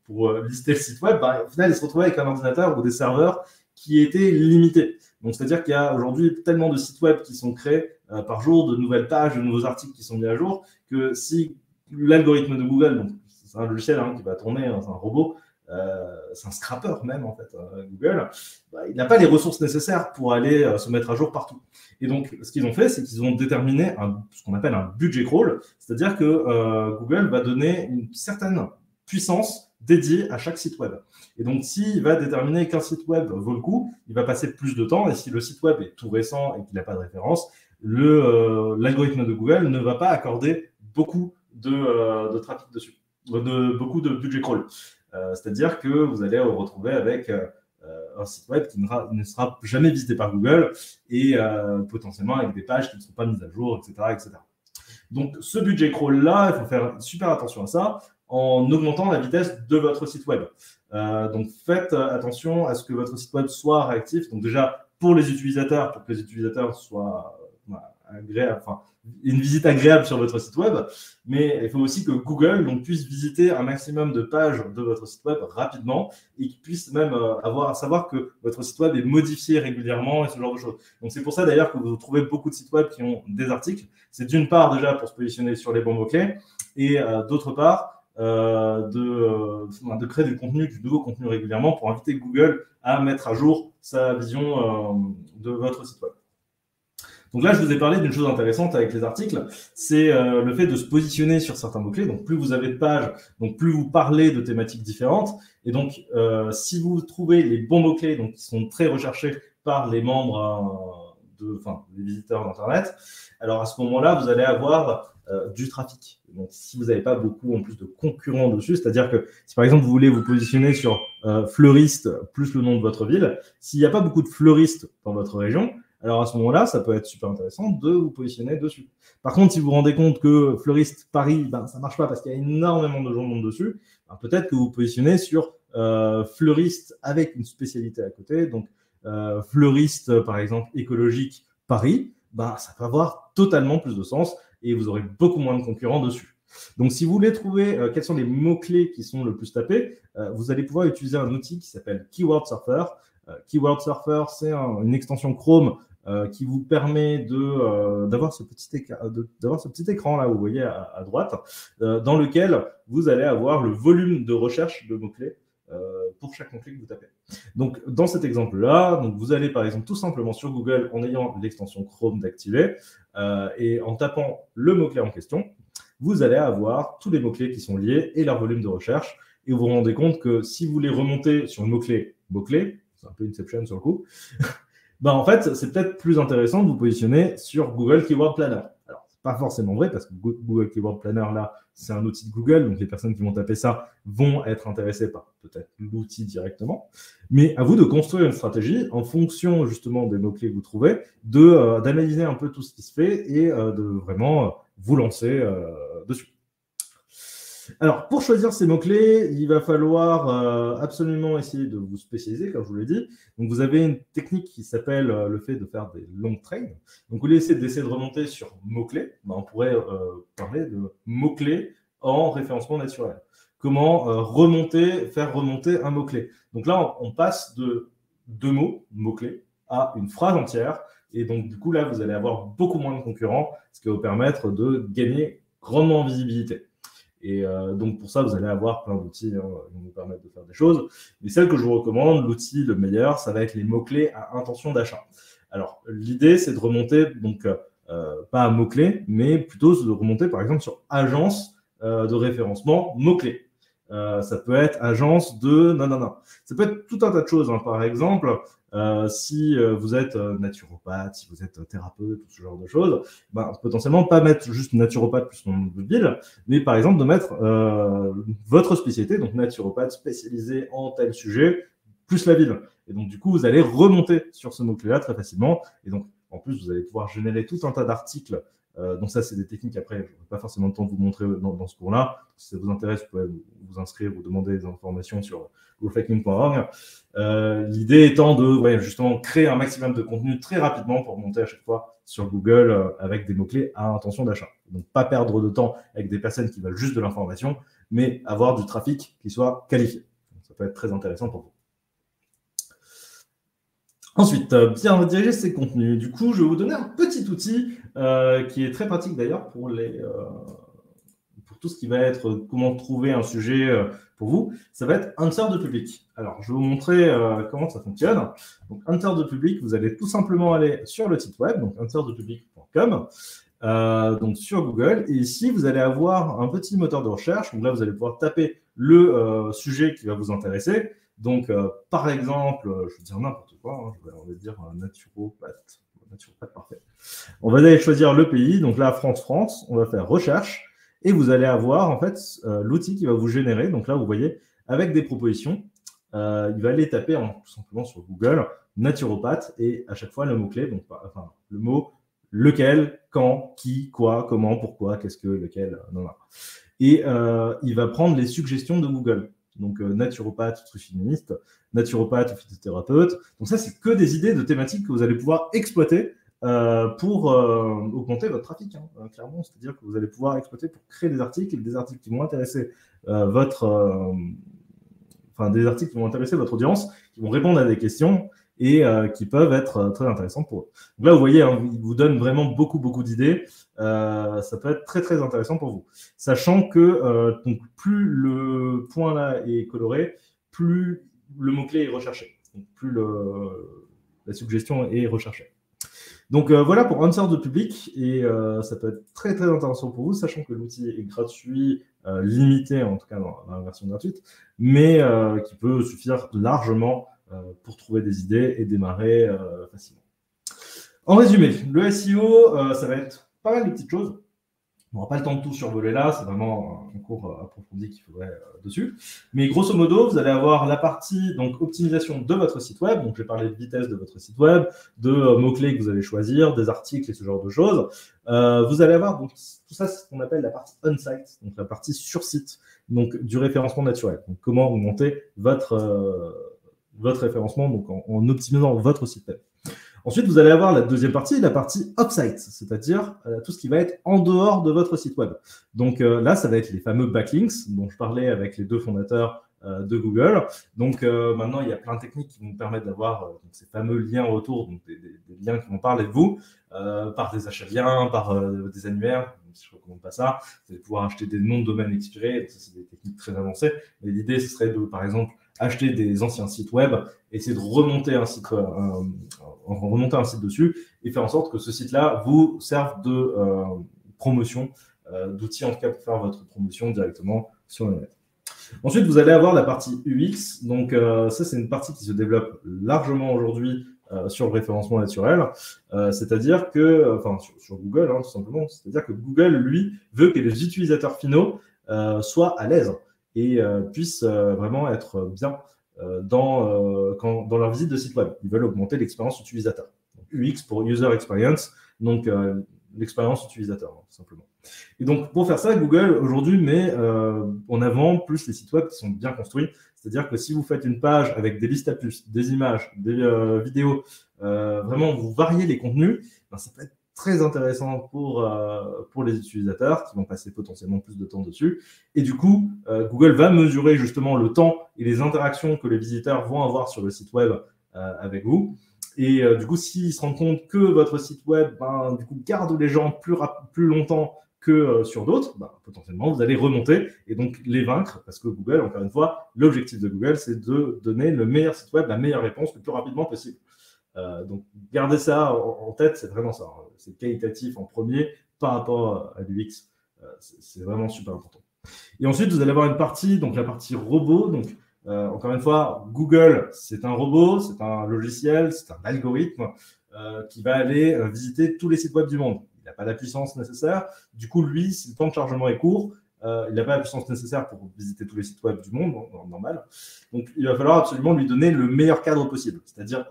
A: pour lister le site web, bah, au final ils se retrouvaient avec un ordinateur ou des serveurs qui étaient limités. Donc c'est-à-dire qu'il y a aujourd'hui tellement de sites web qui sont créés par jour, de nouvelles pages, de nouveaux articles qui sont mis à jour, que si l'algorithme de Google, donc c'est un logiciel qui va tourner, c'est un robot, c'est un scrapper même en fait, Google, bah, il n'a pas les ressources nécessaires pour aller se mettre à jour partout. Et donc ce qu'ils ont fait, c'est qu'ils ont déterminé ce qu'on appelle un budget crawl, c'est-à-dire que Google va donner une certaine puissance dédiée à chaque site web. Et donc s'il va déterminer qu'un site web vaut le coup, il va passer plus de temps, et si le site web est tout récent et qu'il n'a pas de référence, l'algorithme de Google ne va pas accorder beaucoup de trafic dessus, beaucoup de budget crawl. C'est-à-dire que vous allez vous retrouver avec un site web qui ne sera jamais visité par Google et potentiellement avec des pages qui ne seront pas mises à jour, etc. etc. Donc ce budget crawl-là, il faut faire super attention à ça en augmentant la vitesse de votre site web. Donc faites attention à ce que votre site web soit réactif. Donc déjà pour les utilisateurs, pour que les utilisateurs soient agréables, enfin une visite agréable sur votre site web, mais il faut aussi que Google puisse visiter un maximum de pages de votre site web rapidement et qu'il puisse même savoir que votre site web est modifié régulièrement et ce genre de choses. Donc c'est pour ça d'ailleurs que vous trouvez beaucoup de sites web qui ont des articles. C'est d'une part déjà pour se positionner sur les bons mots-clés et d'autre part de créer du nouveau contenu régulièrement pour inviter Google à mettre à jour sa vision de votre site web. Donc là, je vous ai parlé d'une chose intéressante avec les articles, c'est le fait de se positionner sur certains mots-clés. Donc plus vous avez de pages, donc plus vous parlez de thématiques différentes. Et donc, si vous trouvez les bons mots-clés, donc qui sont très recherchés par les membres, les visiteurs d'Internet, alors à ce moment-là, vous allez avoir du trafic. Donc si vous n'avez pas beaucoup en plus de concurrents dessus, c'est-à-dire que si par exemple vous voulez vous positionner sur fleuriste plus le nom de votre ville, s'il n'y a pas beaucoup de fleuristes dans votre région, alors à ce moment-là, ça peut être super intéressant de vous positionner dessus. Par contre, si vous vous rendez compte que fleuriste Paris, ça ne marche pas parce qu'il y a énormément de gens dessus, peut-être que vous vous positionnez sur fleuriste avec une spécialité à côté. Donc, fleuriste, par exemple, écologique Paris, ça peut avoir totalement plus de sens et vous aurez beaucoup moins de concurrents dessus. Donc, si vous voulez trouver quels sont les mots-clés qui sont le plus tapés, vous allez pouvoir utiliser un outil qui s'appelle Keyword Surfer. Keyword Surfer, c'est une extension Chrome qui vous permet d'avoir ce petit écran là, vous voyez à droite, dans lequel vous allez avoir le volume de recherche de mots-clés pour chaque mot-clé que vous tapez. Donc, dans cet exemple-là, vous allez par exemple tout simplement sur Google en ayant l'extension Chrome d'activer et en tapant le mot-clé en question, vous allez avoir tous les mots-clés qui sont liés et leur volume de recherche. Et vous vous rendez compte que si vous voulez remonter sur le mot-clé, c'est un peu Inception sur le coup, en fait, c'est peut-être plus intéressant de vous positionner sur Google Keyword Planner. Alors, c'est pas forcément vrai parce que Google Keyword Planner, là, c'est un outil de Google. Donc, les personnes qui vont taper ça vont être intéressées par peut-être l'outil directement. Mais à vous de construire une stratégie en fonction justement des mots-clés que vous trouvez, d'analyser un peu tout ce qui se fait et de vraiment vous lancer dessus. Alors, pour choisir ces mots-clés, il va falloir absolument essayer de vous spécialiser, comme je vous l'ai dit. Donc, vous avez une technique qui s'appelle le fait de faire des long trains. Donc, vous d'essayer de remonter sur mots-clés. On pourrait parler de mots-clés en référencement naturel. Comment faire remonter un mot-clé. Donc là, on passe de 2 mots-clés, à une phrase entière. Et donc, du coup, là, vous allez avoir beaucoup moins de concurrents, ce qui va vous permettre de gagner grandement en visibilité. Et donc, pour ça, vous allez avoir plein d'outils qui vont vous permettre de faire des choses. Mais celle que je vous recommande, l'outil le meilleur, ça va être les mots-clés à intention d'achat. Alors, l'idée, c'est de remonter, donc, pas à mots-clés, mais plutôt de remonter, par exemple, sur agence de référencement mots-clés. Ça peut être agence de nanana. Ça peut être tout un tas de choses. Par exemple, si vous êtes naturopathe, si vous êtes thérapeute, tout ce genre de choses, potentiellement pas mettre juste naturopathe plus son nom de ville, mais par exemple de mettre votre spécialité, donc naturopathe spécialisé en tel sujet, plus la ville. Et donc du coup, vous allez remonter sur ce mot-clé-là très facilement. Et donc, en plus, vous allez pouvoir générer tout un tas d'articles. Donc ça, c'est des techniques, après, je n'ai pas forcément le temps de vous montrer dans ce cours-là. Si ça vous intéresse, vous pouvez vous inscrire ou demander des informations sur growthhacking.org. L'idée étant de justement créer un maximum de contenu très rapidement pour monter à chaque fois sur Google avec des mots-clés à intention d'achat. Donc pas perdre de temps avec des personnes qui veulent juste de l'information, mais avoir du trafic qui soit qualifié. Donc, ça peut être très intéressant pour vous. Ensuite, bien diriger ces contenus. Du coup, je vais vous donner un petit outil qui est très pratique d'ailleurs pour tout ce qui va être comment trouver un sujet pour vous. Ça va être Hunter de public. Alors, je vais vous montrer comment ça fonctionne. Donc, Hunter de public, vous allez tout simplement aller sur le site web, donc hunterdepublic.com, donc sur Google. Et ici, vous allez avoir un petit moteur de recherche. Donc là, vous allez pouvoir taper le sujet qui va vous intéresser. Donc, par exemple, je vais dire n'importe quoi, on va dire naturopathe. Naturopathe, parfait. On va aller choisir le pays. Donc là, France, on va faire recherche. Et vous allez avoir, en fait, l'outil qui va vous générer. Donc là, vous voyez, avec des propositions, il va aller taper tout simplement sur Google naturopathe et à chaque fois le mot-clé, donc le mot lequel, quand, qui, quoi, comment, pourquoi, qu'est-ce que, lequel, non. Et il va prendre les suggestions de Google. Donc naturopathe, nutritionniste, naturopathe, phytothérapeute. Donc ça, c'est que des idées de thématiques que vous allez pouvoir exploiter pour augmenter votre trafic, clairement. C'est-à-dire que vous allez pouvoir exploiter pour créer des articles qui vont intéresser des articles qui vont intéresser votre audience, qui vont répondre à des questions et qui peuvent être très intéressants pour eux. Donc là, vous voyez, il vous donne vraiment beaucoup d'idées. Ça peut être très intéressant pour vous. Sachant que donc, plus le point là est coloré, plus le mot-clé est recherché. Donc, plus la suggestion est recherchée. Donc voilà pour Hunter de public, et ça peut être très intéressant pour vous, sachant que l'outil est gratuit, limité en tout cas dans la version gratuite, mais qui peut suffire largement pour trouver des idées et démarrer facilement. En résumé, le SEO, ça va être pas mal de petites choses. On n'aura pas le temps de tout survoler là, c'est vraiment un cours approfondi qu'il faudrait dessus. Mais grosso modo, vous allez avoir la partie donc optimisation de votre site web. Donc, je vais parler de vitesse de votre site web, de mots-clés que vous allez choisir, des articles et ce genre de choses. Vous allez avoir donc tout ça, c'est ce qu'on appelle la partie on-site, donc la partie sur site, donc du référencement naturel. Donc, comment augmenter votre référencement donc en optimisant votre site web. Ensuite, vous allez avoir la deuxième partie, la partie off-site, c'est-à-dire tout ce qui va être en dehors de votre site web. Donc là, ça va être les fameux backlinks dont je parlais avec les deux fondateurs de Google. Donc maintenant, il y a plein de techniques qui vont vous permettre d'avoir ces fameux liens retour, donc des liens qui vont parler de vous, par des achats liens, par des annuaires. Si je ne recommande pas ça, vous allez pouvoir acheter des noms de domaines expirés. Ça, c'est des techniques très avancées. Mais l'idée, ce serait de, par exemple, acheter des anciens sites web, essayer de remonter un site dessus et faire en sorte que ce site-là vous serve de promotion, d'outil en tout cas pour faire votre promotion directement sur le net. Ensuite, vous allez avoir la partie UX. Donc, ça, c'est une partie qui se développe largement aujourd'hui sur le référencement naturel. C'est-à-dire que, enfin, sur Google, hein, tout simplement, c'est-à-dire que Google, lui, veut que les utilisateurs finaux soient à l'aise et puissent vraiment être bien dans leur visite de site web. Ils veulent augmenter l'expérience utilisateur. Donc, UX pour User Experience, donc l'expérience utilisateur, hein, tout simplement. Et donc, pour faire ça, Google, aujourd'hui, met en avant plus les sites web qui sont bien construits. C'est-à-dire que si vous faites une page avec des listes à puces, des images, des vidéos, vraiment, vous variez les contenus, ben, ça peut être très intéressant pour les utilisateurs qui vont passer potentiellement plus de temps dessus. Et du coup, Google va mesurer justement le temps et les interactions que les visiteurs vont avoir sur le site web avec vous. Et du coup, s'ils se rendent compte que votre site web du coup, garde les gens plus longtemps que sur d'autres, potentiellement, vous allez remonter et donc les vaincre, parce que Google, encore une fois, l'objectif de Google, c'est de donner le meilleur site web, la meilleure réponse le plus rapidement possible. Donc, gardez ça en tête, c'est vraiment ça. Hein. C'est qualitatif en premier par rapport à l'UX. C'est vraiment super important. Et ensuite, vous allez avoir une partie, donc la partie robot. Donc, encore une fois, Google, c'est un robot, c'est un logiciel, c'est un algorithme qui va aller visiter tous les sites web du monde. Il n'a pas la puissance nécessaire. Du coup, lui, si le temps de chargement est court, il n'a pas la puissance nécessaire pour visiter tous les sites web du monde, normal. Donc, il va falloir absolument lui donner le meilleur cadre possible, c'est-à-dire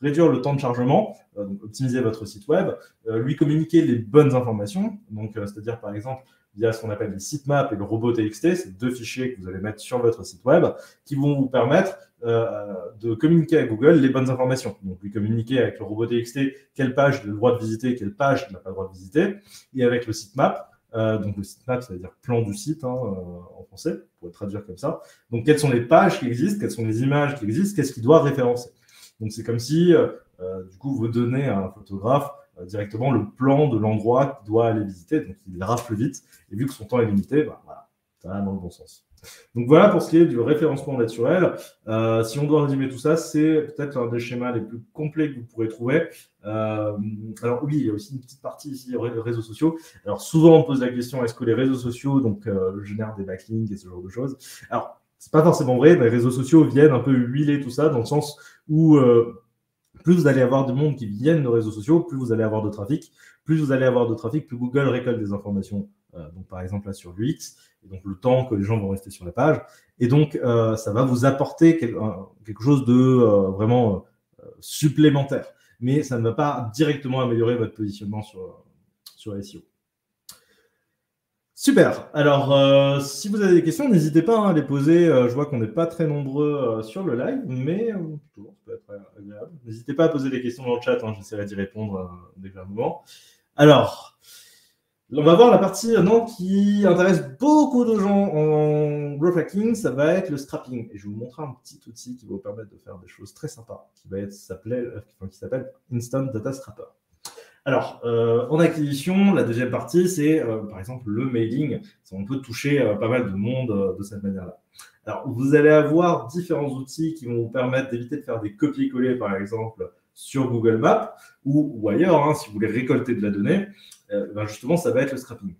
A: réduire le temps de chargement, donc optimiser votre site web, lui communiquer les bonnes informations, donc c'est-à-dire par exemple via ce qu'on appelle les sitemaps et le robot TXT, c'est 2 fichiers que vous allez mettre sur votre site web qui vont vous permettre de communiquer à Google les bonnes informations. Donc, lui communiquer avec le robot TXT quelle page il a le droit de visiter, quelle page il n'a pas le droit de visiter, et avec le sitemap, donc le sitemap, ça veut dire plan du site en français, pour le traduire comme ça. Donc, quelles sont les pages qui existent, quelles sont les images qui existent, qu'est-ce qu'il doit référencer. Donc, c'est comme si, du coup, vous donnez à un photographe directement le plan de l'endroit qu'il doit aller visiter, donc il rafle vite, et vu que son temps est limité, voilà, ça va dans le bon sens. Donc voilà pour ce qui est du référencement naturel. Si on doit résumer tout ça, c'est peut-être un des schémas les plus complets que vous pourrez trouver. Alors oui, il y a aussi une petite partie ici, réseaux sociaux. Alors souvent on pose la question, est-ce que les réseaux sociaux génèrent des backlinks et ce genre de choses? Alors, c'est pas forcément vrai, les réseaux sociaux viennent un peu huiler tout ça, dans le sens où plus vous allez avoir de monde qui viennent de réseaux sociaux, plus vous allez avoir de trafic. Plus vous allez avoir de trafic, plus Google récolte des informations, donc par exemple là sur l'UX, et donc le temps que les gens vont rester sur la page. Et donc, ça va vous apporter quelque chose de vraiment supplémentaire. Mais ça ne va pas directement améliorer votre positionnement sur SEO. Super. Alors, si vous avez des questions, n'hésitez pas à les poser. Je vois qu'on n'est pas très nombreux sur le live, mais toujours, ça peut être agréable. N'hésitez pas à poser des questions dans le chat. J'essaierai d'y répondre dès que j'ai un moment. Alors, on va voir la partie qui intéresse beaucoup de gens en growth hacking. Ça va être le scrapping. Et je vais vous montrer un petit outil qui va vous permettre de faire des choses très sympas, qui s'appelle Instant Data Scrapper. Alors, en acquisition, la deuxième partie, c'est par exemple le mailing. On peut toucher pas mal de monde de cette manière-là. Alors, vous allez avoir différents outils qui vont vous permettre d'éviter de faire des copier-coller, par exemple, sur Google Maps ou ailleurs, si vous voulez récolter de la donnée. Justement, ça va être le scrapping.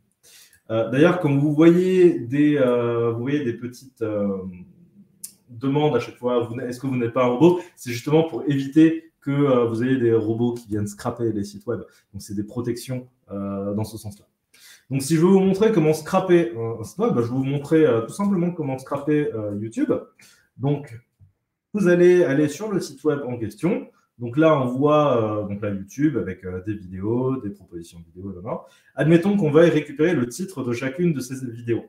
A: D'ailleurs, quand vous voyez des petites demandes à chaque fois, est-ce que vous n'êtes pas un robot? C'est justement pour éviter que vous ayez des robots qui viennent scraper les sites web. Donc, c'est des protections dans ce sens-là. Donc, si je veux vous montrer comment scraper un site web, je vais vous montrer tout simplement comment scraper YouTube. Donc, vous allez aller sur le site web en question. Donc là, on voit YouTube avec des vidéos, des propositions de vidéos. Admettons qu'on va récupérer le titre de chacune de ces vidéos.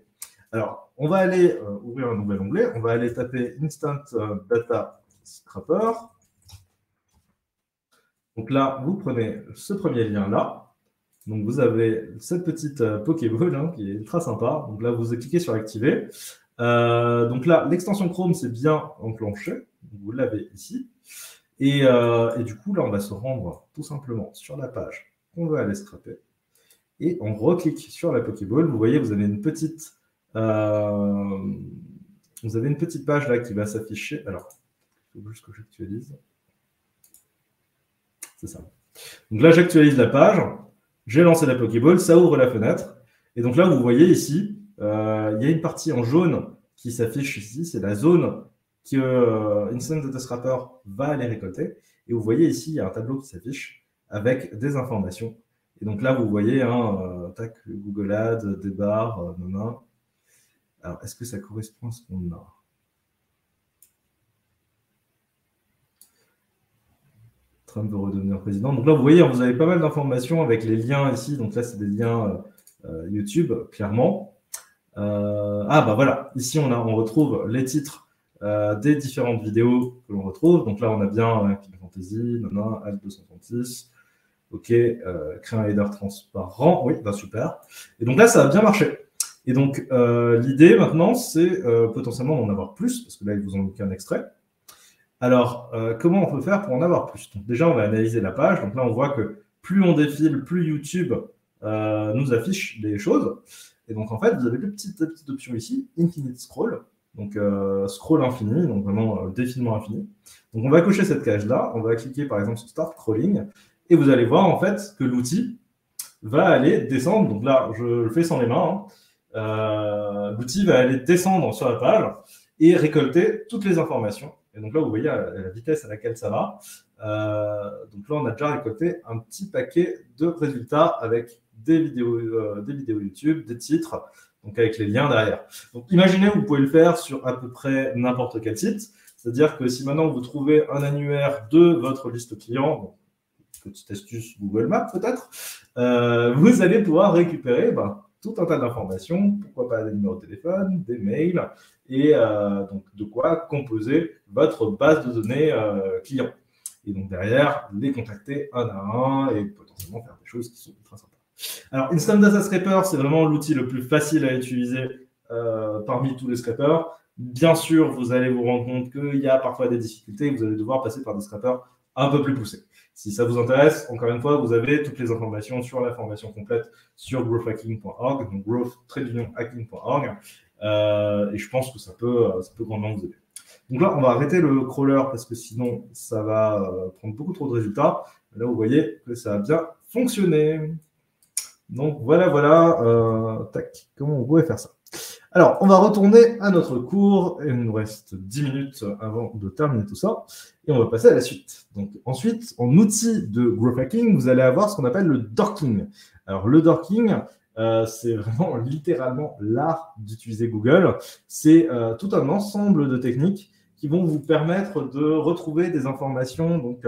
A: Alors, on va aller ouvrir un nouvel onglet. On va aller taper Instant Data Scrapper. Donc là, vous prenez ce premier lien-là. Donc, vous avez cette petite Pokéball qui est ultra sympa. Donc là, vous cliquez sur Activer. Donc là, l'extension Chrome, c'est bien enclenché. Vous l'avez ici. Et du coup, là, on va se rendre tout simplement sur la page qu'on veut aller scraper. Et on reclique sur la Pokéball. Vous voyez, vous avez une petite vous avez une petite page là qui va s'afficher. Alors, il faut juste que j'actualise. C'est ça. Donc là, j'actualise la page. J'ai lancé la Pokéball, ça ouvre la fenêtre. Et donc là, vous voyez ici, il y a une partie en jaune qui s'affiche ici. C'est la zone que Instant Data Scraper va aller récolter. Et vous voyez ici, il y a un tableau qui s'affiche avec des informations. Et donc là, vous voyez, tac, Google Ads, des barres, non. Alors, est-ce que ça correspond à ce qu'on a? Trump veut redevenir président. Donc là, vous voyez, vous avez pas mal d'informations avec les liens ici. Donc là, c'est des liens YouTube, clairement. Bah voilà, ici, on retrouve les titres des différentes vidéos que l'on retrouve. Donc là, on a bien Final Fantasy, Alt 236. Ok, créer un header transparent. Oui, bah super. Et donc là, ça a bien marché. Et donc, l'idée maintenant, c'est potentiellement d'en avoir plus, parce que là, ils vous ont mis qu'un extrait. Alors, comment on peut faire pour en avoir plus? Donc, déjà, on va analyser la page. Donc là, on voit que plus on défile, plus YouTube nous affiche des choses. Et donc, en fait, vous avez la petite option ici, Infinite Scroll. Donc, scroll infini, donc vraiment défilement infini. Donc, on va cocher cette case-là. On va cliquer, par exemple, sur Start Crawling. Et vous allez voir, en fait, que l'outil va aller descendre. Donc là, je le fais sans les mains. L'outil va aller descendre sur la page et récolter toutes les informations. Et donc là, vous voyez la vitesse à laquelle ça va. Donc là, on a déjà récolté un petit paquet de résultats avec des vidéos YouTube, des titres, donc avec les liens derrière. Donc imaginez, vous pouvez le faire sur à peu près n'importe quel site. C'est-à-dire que si maintenant vous trouvez un annuaire de votre liste client, bon, petite astuce Google Maps peut-être, vous allez pouvoir récupérer tout un tas d'informations, pourquoi pas des numéros de téléphone, des mails, et donc de quoi composer votre base de données client. Et donc derrière, les contacter un à un et potentiellement faire des choses qui sont très sympas. Alors, Instant Data Scraper, c'est vraiment l'outil le plus facile à utiliser parmi tous les scrapers. Bien sûr, vous allez vous rendre compte qu'il y a parfois des difficultés, vous allez devoir passer par des scrapers un peu plus poussés. Si ça vous intéresse, encore une fois, vous avez toutes les informations sur la formation complète sur growthhacking.org, donc growth-hacking.org, et je pense que ça peut grandement vous aider. Donc là, on va arrêter le crawler parce que sinon, ça va prendre beaucoup trop de résultats. Là, vous voyez que ça a bien fonctionné. Donc voilà, tac, comment on pourrait faire ça? Alors, on va retourner à notre cours. Il nous reste 10 minutes avant de terminer tout ça. Et on va passer à la suite. Donc, ensuite, en outil de growth hacking, vous allez avoir ce qu'on appelle le dorking. Alors, le dorking, c'est vraiment littéralement l'art d'utiliser Google. C'est tout un ensemble de techniques qui vont vous permettre de retrouver des informations donc,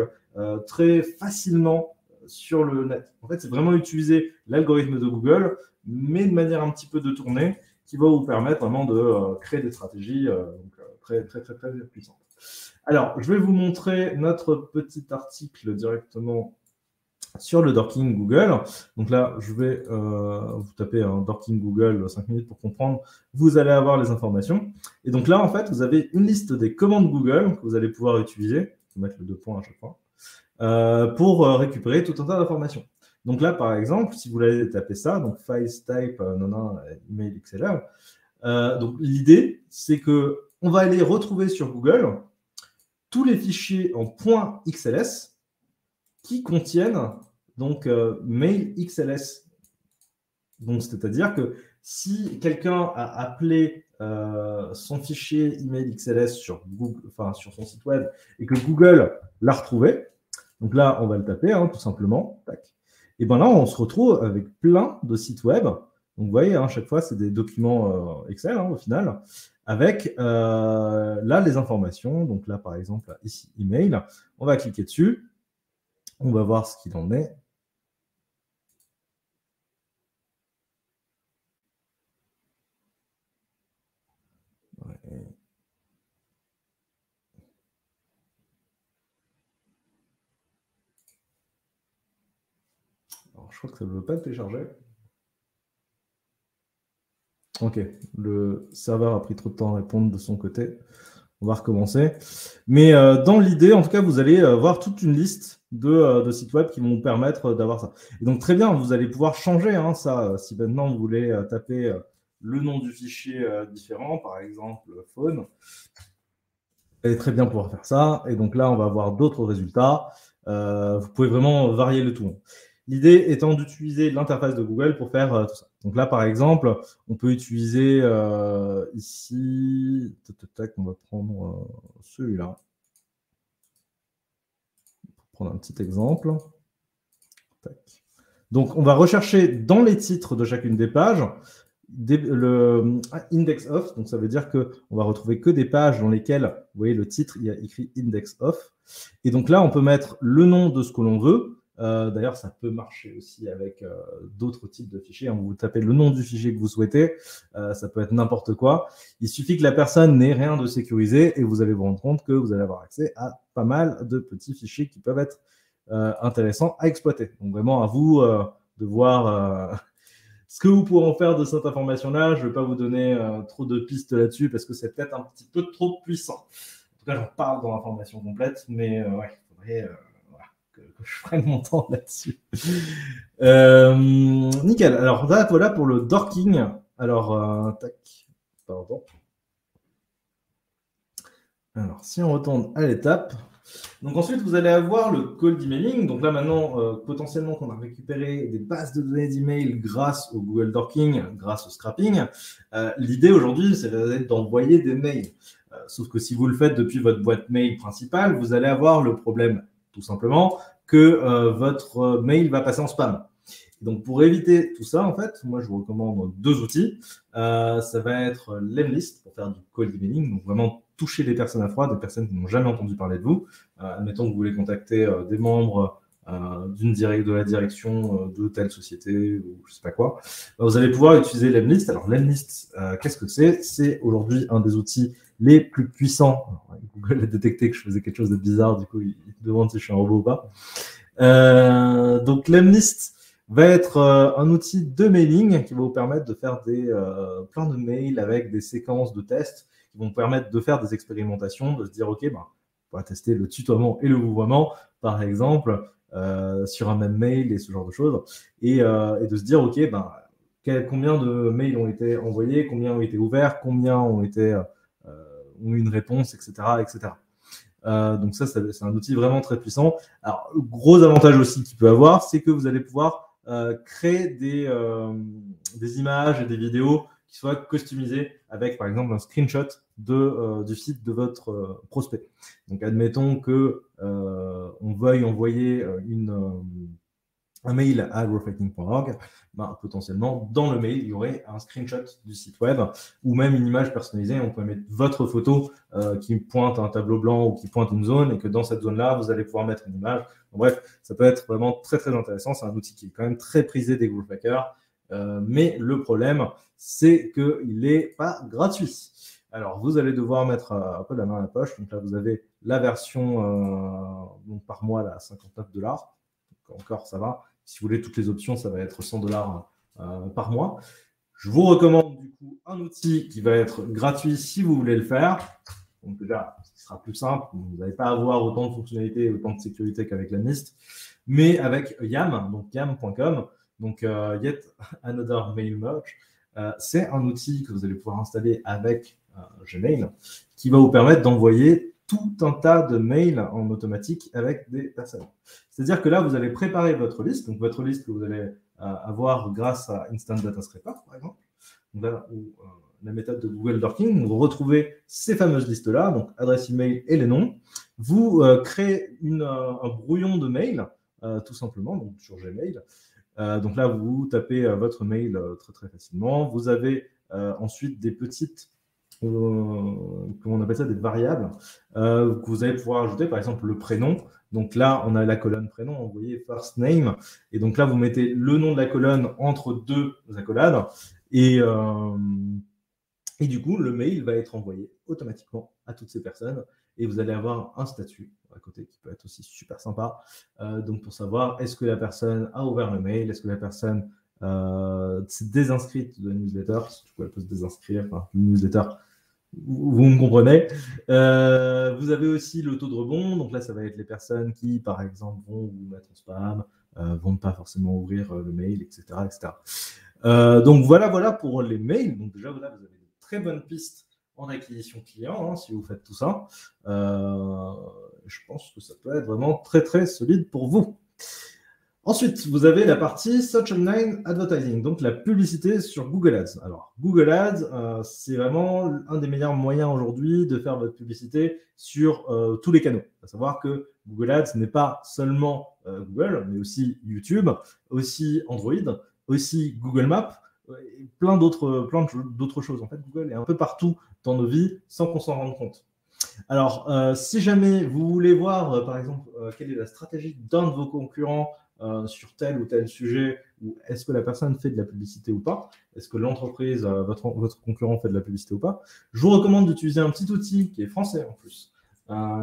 A: très facilement sur le net. En fait, c'est vraiment utiliser l'algorithme de Google, mais de manière un petit peu détournée, qui va vous permettre vraiment de créer des stratégies très puissantes. Alors, je vais vous montrer notre petit article directement sur le dorking Google. Donc là, je vais vous taper un dorking Google 5 minutes pour comprendre. Vous allez avoir les informations. Et donc là, en fait, vous avez une liste des commandes Google que vous allez pouvoir utiliser. Je vais mettre le 2 points à chaque fois. Pour récupérer tout un tas d'informations. Donc là, par exemple, si vous allez taper ça, donc files type, email XLR, donc l'idée, c'est que on va aller retrouver sur Google tous les fichiers en .xls qui contiennent donc mail XLS. Donc c'est-à-dire que si quelqu'un a appelé son fichier email XLS sur Google, enfin sur son site web, et que Google l'a retrouvé, donc là, on va le taper, tout simplement. Tac. Et bien là, on se retrouve avec plein de sites web. Donc, vous voyez, chaque fois, c'est des documents Excel, au final, avec là, les informations. Donc là, par exemple, ici, email. On va cliquer dessus. On va voir ce qu'il en est. Ouais. Alors, je crois que ça ne veut pas télécharger. Ok, le serveur a pris trop de temps à répondre de son côté. On va recommencer. Mais dans l'idée, en tout cas, vous allez voir toute une liste de sites web qui vont vous permettre d'avoir ça. Et donc, très bien, vous allez pouvoir changer ça. Si maintenant vous voulez taper le nom du fichier différent, par exemple phone. Elle est très bien pouvoir faire ça. Et donc là, on va avoir d'autres résultats. Vous pouvez vraiment varier le tout. L'idée étant d'utiliser l'interface de Google pour faire tout ça. Donc là, par exemple, on peut utiliser ici, on va prendre celui-là. Prendre un petit exemple. Tac. Donc, on va rechercher dans les titres de chacune des pages le index of. Donc, ça veut dire qu'on va retrouver que des pages dans lesquelles, vous voyez, le titre, il y a écrit index of. Et donc là, on peut mettre le nom de ce que l'on veut. D'ailleurs, ça peut marcher aussi avec d'autres types de fichiers. Vous tapez le nom du fichier que vous souhaitez. Ça peut être n'importe quoi. Il suffit que la personne n'ait rien de sécurisé et vous allez vous rendre compte que vous allez avoir accès à pas mal de petits fichiers qui peuvent être intéressants à exploiter. Donc vraiment, à vous de voir ce que vous pourrez en faire de cette information-là. Je ne vais pas vous donner trop de pistes là-dessus parce que c'est peut-être un petit peu trop puissant. En tout cas, j'en parle dans l'information complète, mais ouais, il faudrait que je prenne mon temps là-dessus. Nickel. Alors là, voilà pour le dorking. Alors, tac, pardon. Alors, si on retourne à l'étape, donc ensuite, vous allez avoir le cold emailing. Donc là, maintenant, potentiellement, qu'on a récupéré des bases de données d'email grâce au Google Dorking, grâce au scrapping. L'idée aujourd'hui, c'est d'envoyer des mails. Sauf que si vous le faites depuis votre boîte mail principale, vous allez avoir le problème, tout simplement, que votre mail va passer en spam. Donc, pour éviter tout ça, en fait, moi, je vous recommande deux outils. Ça va être Lemlist pour faire du cold emailing, donc vraiment toucher des personnes à froid, des personnes qui n'ont jamais entendu parler de vous. Admettons que vous voulez contacter des membres de la direction de telle société ou je sais pas quoi. Vous allez pouvoir utiliser Lemlist. Alors, Lemlist, qu'est-ce que c'est? C'est aujourd'hui un des outils les plus puissants. Alors, Google a détecté que je faisais quelque chose de bizarre, du coup, il demande si je suis un robot ou pas. Donc, Lemlist va être un outil de mailing qui va vous permettre de faire plein de mails avec des séquences de tests qui vont vous permettre de faire des expérimentations, de se dire, OK, on va tester le tutoiement et le vouvoiement, par exemple, sur un même mail et ce genre de choses, et de se dire, OK, combien de mails ont été envoyés, combien ont été ouverts, combien ont eu une réponse, etc., etc. Donc ça, c'est un outil vraiment très puissant. Alors, le gros avantage aussi qu'il peut avoir, c'est que vous allez pouvoir créer des images et des vidéos qui soient customisées avec, par exemple, un screenshot du site de votre prospect. Donc, admettons que on veuille envoyer un mail à growthhacking.org, potentiellement, dans le mail, il y aurait un screenshot du site web ou même une image personnalisée. On peut mettre votre photo qui pointe un tableau blanc ou qui pointe une zone et que dans cette zone-là, vous allez pouvoir mettre une image. Donc, bref, ça peut être vraiment très, très intéressant. C'est un outil qui est quand même très prisé des growth hackers. Mais le problème, c'est qu'il n'est pas gratuit. Alors, vous allez devoir mettre un peu la main à la poche. Donc là, vous avez la version donc par mois là, à $59. Encore, ça va. Si vous voulez toutes les options, ça va être $100 par mois. Je vous recommande du coup un outil qui va être gratuit si vous voulez le faire. Donc déjà, ce sera plus simple. Vous n'allez pas avoir autant de fonctionnalités et autant de sécurité qu'avec Lemlist. Mais avec YAM, donc yam.com, donc Yet Another Mail Merge, c'est un outil que vous allez pouvoir installer avec Gmail qui va vous permettre d'envoyer tout un tas de mails en automatique avec des personnes. C'est-à-dire que là, vous allez préparer votre liste, donc votre liste que vous allez avoir grâce à Instant Data Scraper, par exemple, donc là, la méthode de Google Dorking, vous retrouvez ces fameuses listes-là, donc adresse email et les noms. Vous créez un brouillon de mail, tout simplement, donc sur Gmail. Donc là, vous tapez votre mail très très facilement. Vous avez ensuite des petites comment on appelle ça, des variables que vous allez pouvoir ajouter, par exemple le prénom. Donc là, on a la colonne prénom, vous voyez first name, et donc là, vous mettez le nom de la colonne entre deux accolades, et du coup, le mail va être envoyé automatiquement à toutes ces personnes, et vous allez avoir un statut à côté qui peut être aussi super sympa, donc pour savoir est-ce que la personne a ouvert le mail, est-ce que la personne s'est désinscrite de la newsletter, du coup elle peut se désinscrire, enfin, une newsletter, vous me comprenez. Vous avez aussi le taux de rebond. Donc là, ça va être les personnes qui, par exemple, vont vous mettre en spam, vont ne pas forcément ouvrir le mail, etc. etc. Donc voilà pour les mails. Donc déjà, voilà, vous avez de très bonnes pistes en acquisition client, hein, si vous faites tout ça. Je pense que ça peut être vraiment très, très solide pour vous. Ensuite, vous avez la partie Search Engine Advertising, donc la publicité sur Google Ads. Alors, Google Ads, c'est vraiment un des meilleurs moyens aujourd'hui de faire votre publicité sur tous les canaux. Il faut savoir que Google Ads n'est pas seulement Google, mais aussi YouTube, aussi Android, aussi Google Maps, et plein d'autres choses. En fait, Google est un peu partout dans nos vies sans qu'on s'en rende compte. Alors, si jamais vous voulez voir, par exemple, quelle est la stratégie d'un de vos concurrents sur tel ou tel sujet, ou est-ce que la personne fait de la publicité ou pas, est-ce que l'entreprise, votre concurrent fait de la publicité ou pas, je vous recommande d'utiliser un petit outil qui est français en plus,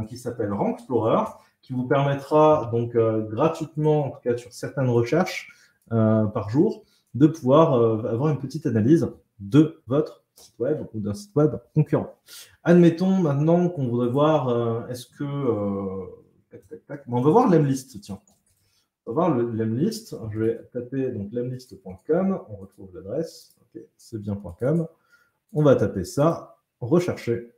A: qui s'appelle Rank Explorer, qui vous permettra donc gratuitement, en tout cas sur certaines recherches par jour, de pouvoir avoir une petite analyse de votre site web ou d'un site web concurrent. Admettons maintenant qu'on voudrait voir, est-ce que... on va voir l'Emlist, tiens. On va voir l'Emlist. Je vais taper donc lemlist.com. On retrouve l'adresse. Ok, c'est bien.com. On va taper ça, rechercher.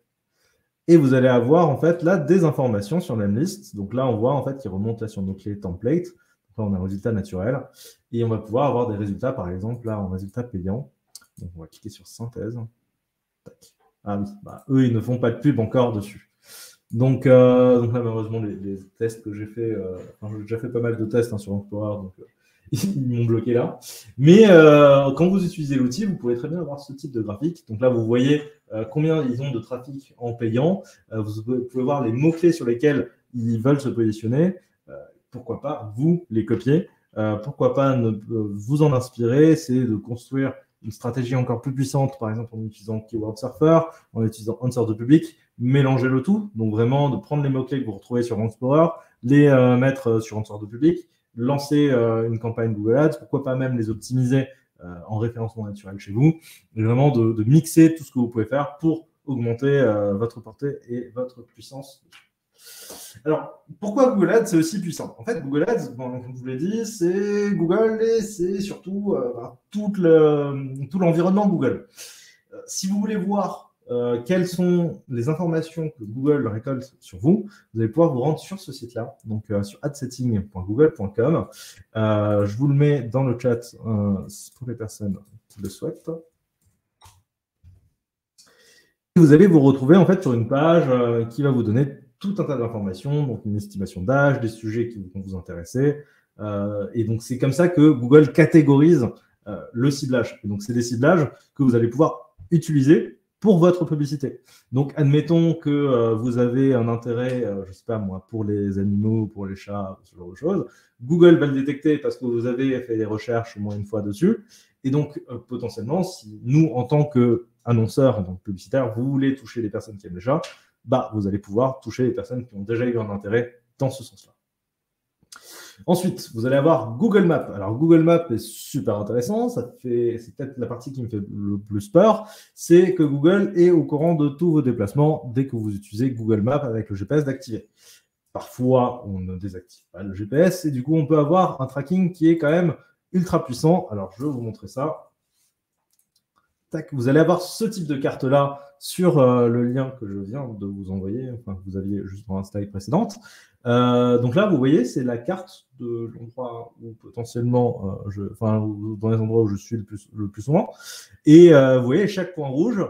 A: Et vous allez avoir en fait là des informations sur l'Emlist. Donc là, on voit en fait qu'il remonte là sur nos clés template. Donc là, on a un résultat naturel. Et on va pouvoir avoir des résultats, par exemple, là en résultat payant. Donc on va cliquer sur synthèse. Tac. Ah oui, bah, eux, ils ne font pas de pub encore dessus. Donc là, malheureusement, les tests que j'ai fait, j'ai déjà fait pas mal de tests sur Explorer, donc ils m'ont bloqué là. Mais quand vous utilisez l'outil, vous pouvez très bien avoir ce type de graphique. Donc là, vous voyez combien ils ont de trafic en payant. Vous pouvez voir les mots-clés sur lesquels ils veulent se positionner. Pourquoi pas vous les copier. Pourquoi pas vous en inspirer. C'est de construire une stratégie encore plus puissante, par exemple en utilisant Keyword Surfer, en utilisant Answer the Public, mélanger le tout, donc vraiment de prendre les mots-clés que vous retrouvez sur Rank Explorer, les mettre sur Answer the Public, lancer une campagne Google Ads, pourquoi pas même les optimiser en référencement naturel chez vous, et vraiment de mixer tout ce que vous pouvez faire pour augmenter votre portée et votre puissance. Alors, pourquoi Google Ads c'est aussi puissant? En fait, Google Ads, comme je vous l'ai dit, c'est Google et c'est surtout tout l'environnement Google. Si vous voulez voir quelles sont les informations que Google récolte sur vous, vous allez pouvoir vous rendre sur ce site-là, donc sur adsetting.google.com. Je vous le mets dans le chat pour les personnes qui le souhaitent. Et vous allez vous retrouver en fait sur une page qui va vous donner tout un tas d'informations, donc une estimation d'âge, des sujets qui vont vous intéresser. Et donc, c'est comme ça que Google catégorise le ciblage. Et donc, c'est des ciblages que vous allez pouvoir utiliser pour votre publicité. Donc, admettons que vous avez un intérêt, je ne sais pas moi, pour les animaux, pour les chats, ce genre de choses. Google va le détecter parce que vous avez fait des recherches au moins une fois dessus. Et donc, potentiellement, si nous, en tant qu'annonceurs, en tant que publicitaires, vous voulez toucher les personnes qui aiment les chats, bah, vous allez pouvoir toucher les personnes qui ont déjà eu un intérêt dans ce sens-là. Ensuite, vous allez avoir Google Maps. Alors, Google Maps est super intéressant. C'est peut-être la partie qui me fait le plus peur. C'est que Google est au courant de tous vos déplacements dès que vous utilisez Google Maps avec le GPS d'activer. Parfois, on ne désactive pas le GPS et du coup, on peut avoir un tracking qui est quand même ultra puissant. Alors, je vais vous montrer ça. Tac, vous allez avoir ce type de carte-là sur le lien que je viens de vous envoyer, enfin que vous aviez juste dans la slide précédente. Donc là, vous voyez, c'est la carte de l'endroit où potentiellement, dans les endroits où je suis le plus souvent. Et vous voyez, chaque point rouge,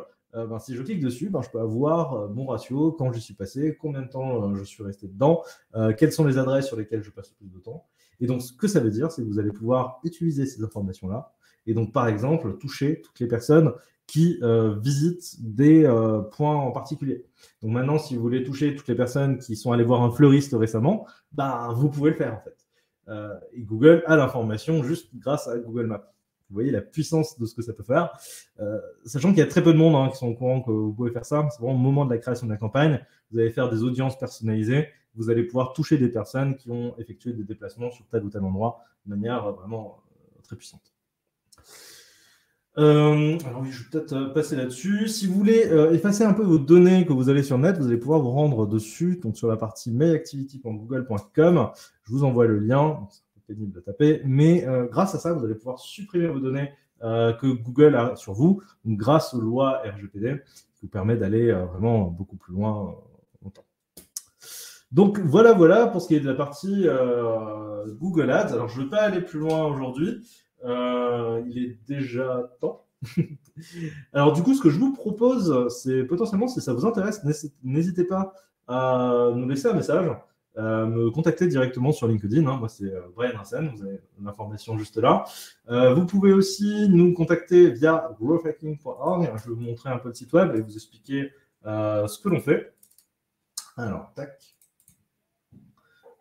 A: si je clique dessus, je peux avoir mon ratio, quand j'y suis passé, combien de temps je suis resté dedans, quelles sont les adresses sur lesquelles je passe le plus de temps. Et donc, ce que ça veut dire, c'est que vous allez pouvoir utiliser ces informations-là et donc, par exemple, toucher toutes les personnes qui visitent des points en particulier. Donc maintenant, si vous voulez toucher toutes les personnes qui sont allées voir un fleuriste récemment, vous pouvez le faire en fait. Et Google a l'information juste grâce à Google Maps. Vous voyez la puissance de ce que ça peut faire. Sachant qu'il y a très peu de monde qui sont au courant que vous pouvez faire ça. C'est vraiment au moment de la création de la campagne. Vous allez faire des audiences personnalisées. Vous allez pouvoir toucher des personnes qui ont effectué des déplacements sur tel ou tel endroit de manière vraiment très puissante. Alors oui, je vais peut-être passer là-dessus. Si vous voulez effacer un peu vos données que vous avez sur le net, vous allez pouvoir vous rendre dessus, donc sur la partie mailactivity.google.com. Je vous envoie le lien, c'est un peu pénible à taper, mais grâce à ça, vous allez pouvoir supprimer vos données que Google a sur vous, donc, grâce aux lois RGPD, qui vous permet d'aller vraiment beaucoup plus loin longtemps. Donc voilà pour ce qui est de la partie Google Ads. Alors je ne vais pas aller plus loin aujourd'hui, il est déjà temps. Alors du coup, ce que je vous propose, c'est potentiellement, si ça vous intéresse, n'hésitez pas à nous laisser un message, me contacter directement sur LinkedIn. Moi, c'est Brian Hansen, vous avez l'information juste là. Vous pouvez aussi nous contacter via growthhacking.org. Je vais vous montrer un peu le site web et vous expliquer ce que l'on fait. Alors, tac.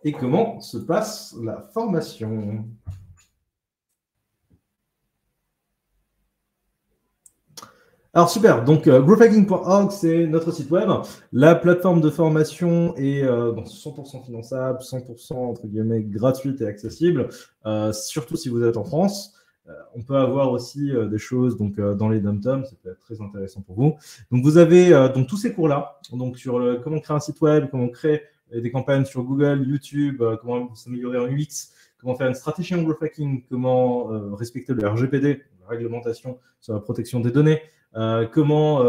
A: Et comment se passe la formation. Alors super, donc growthhacking.org, c'est notre site web. La plateforme de formation est 100% finançable, 100% entre guillemets gratuite et accessible, surtout si vous êtes en France. On peut avoir aussi des choses donc, dans les dom-toms, ça peut être très intéressant pour vous. Donc vous avez donc, tous ces cours-là, donc sur comment créer un site web, comment créer des campagnes sur Google, YouTube, comment s'améliorer en UX, comment faire une stratégie en growth hacking, comment respecter le RGPD, la réglementation sur la protection des données, comment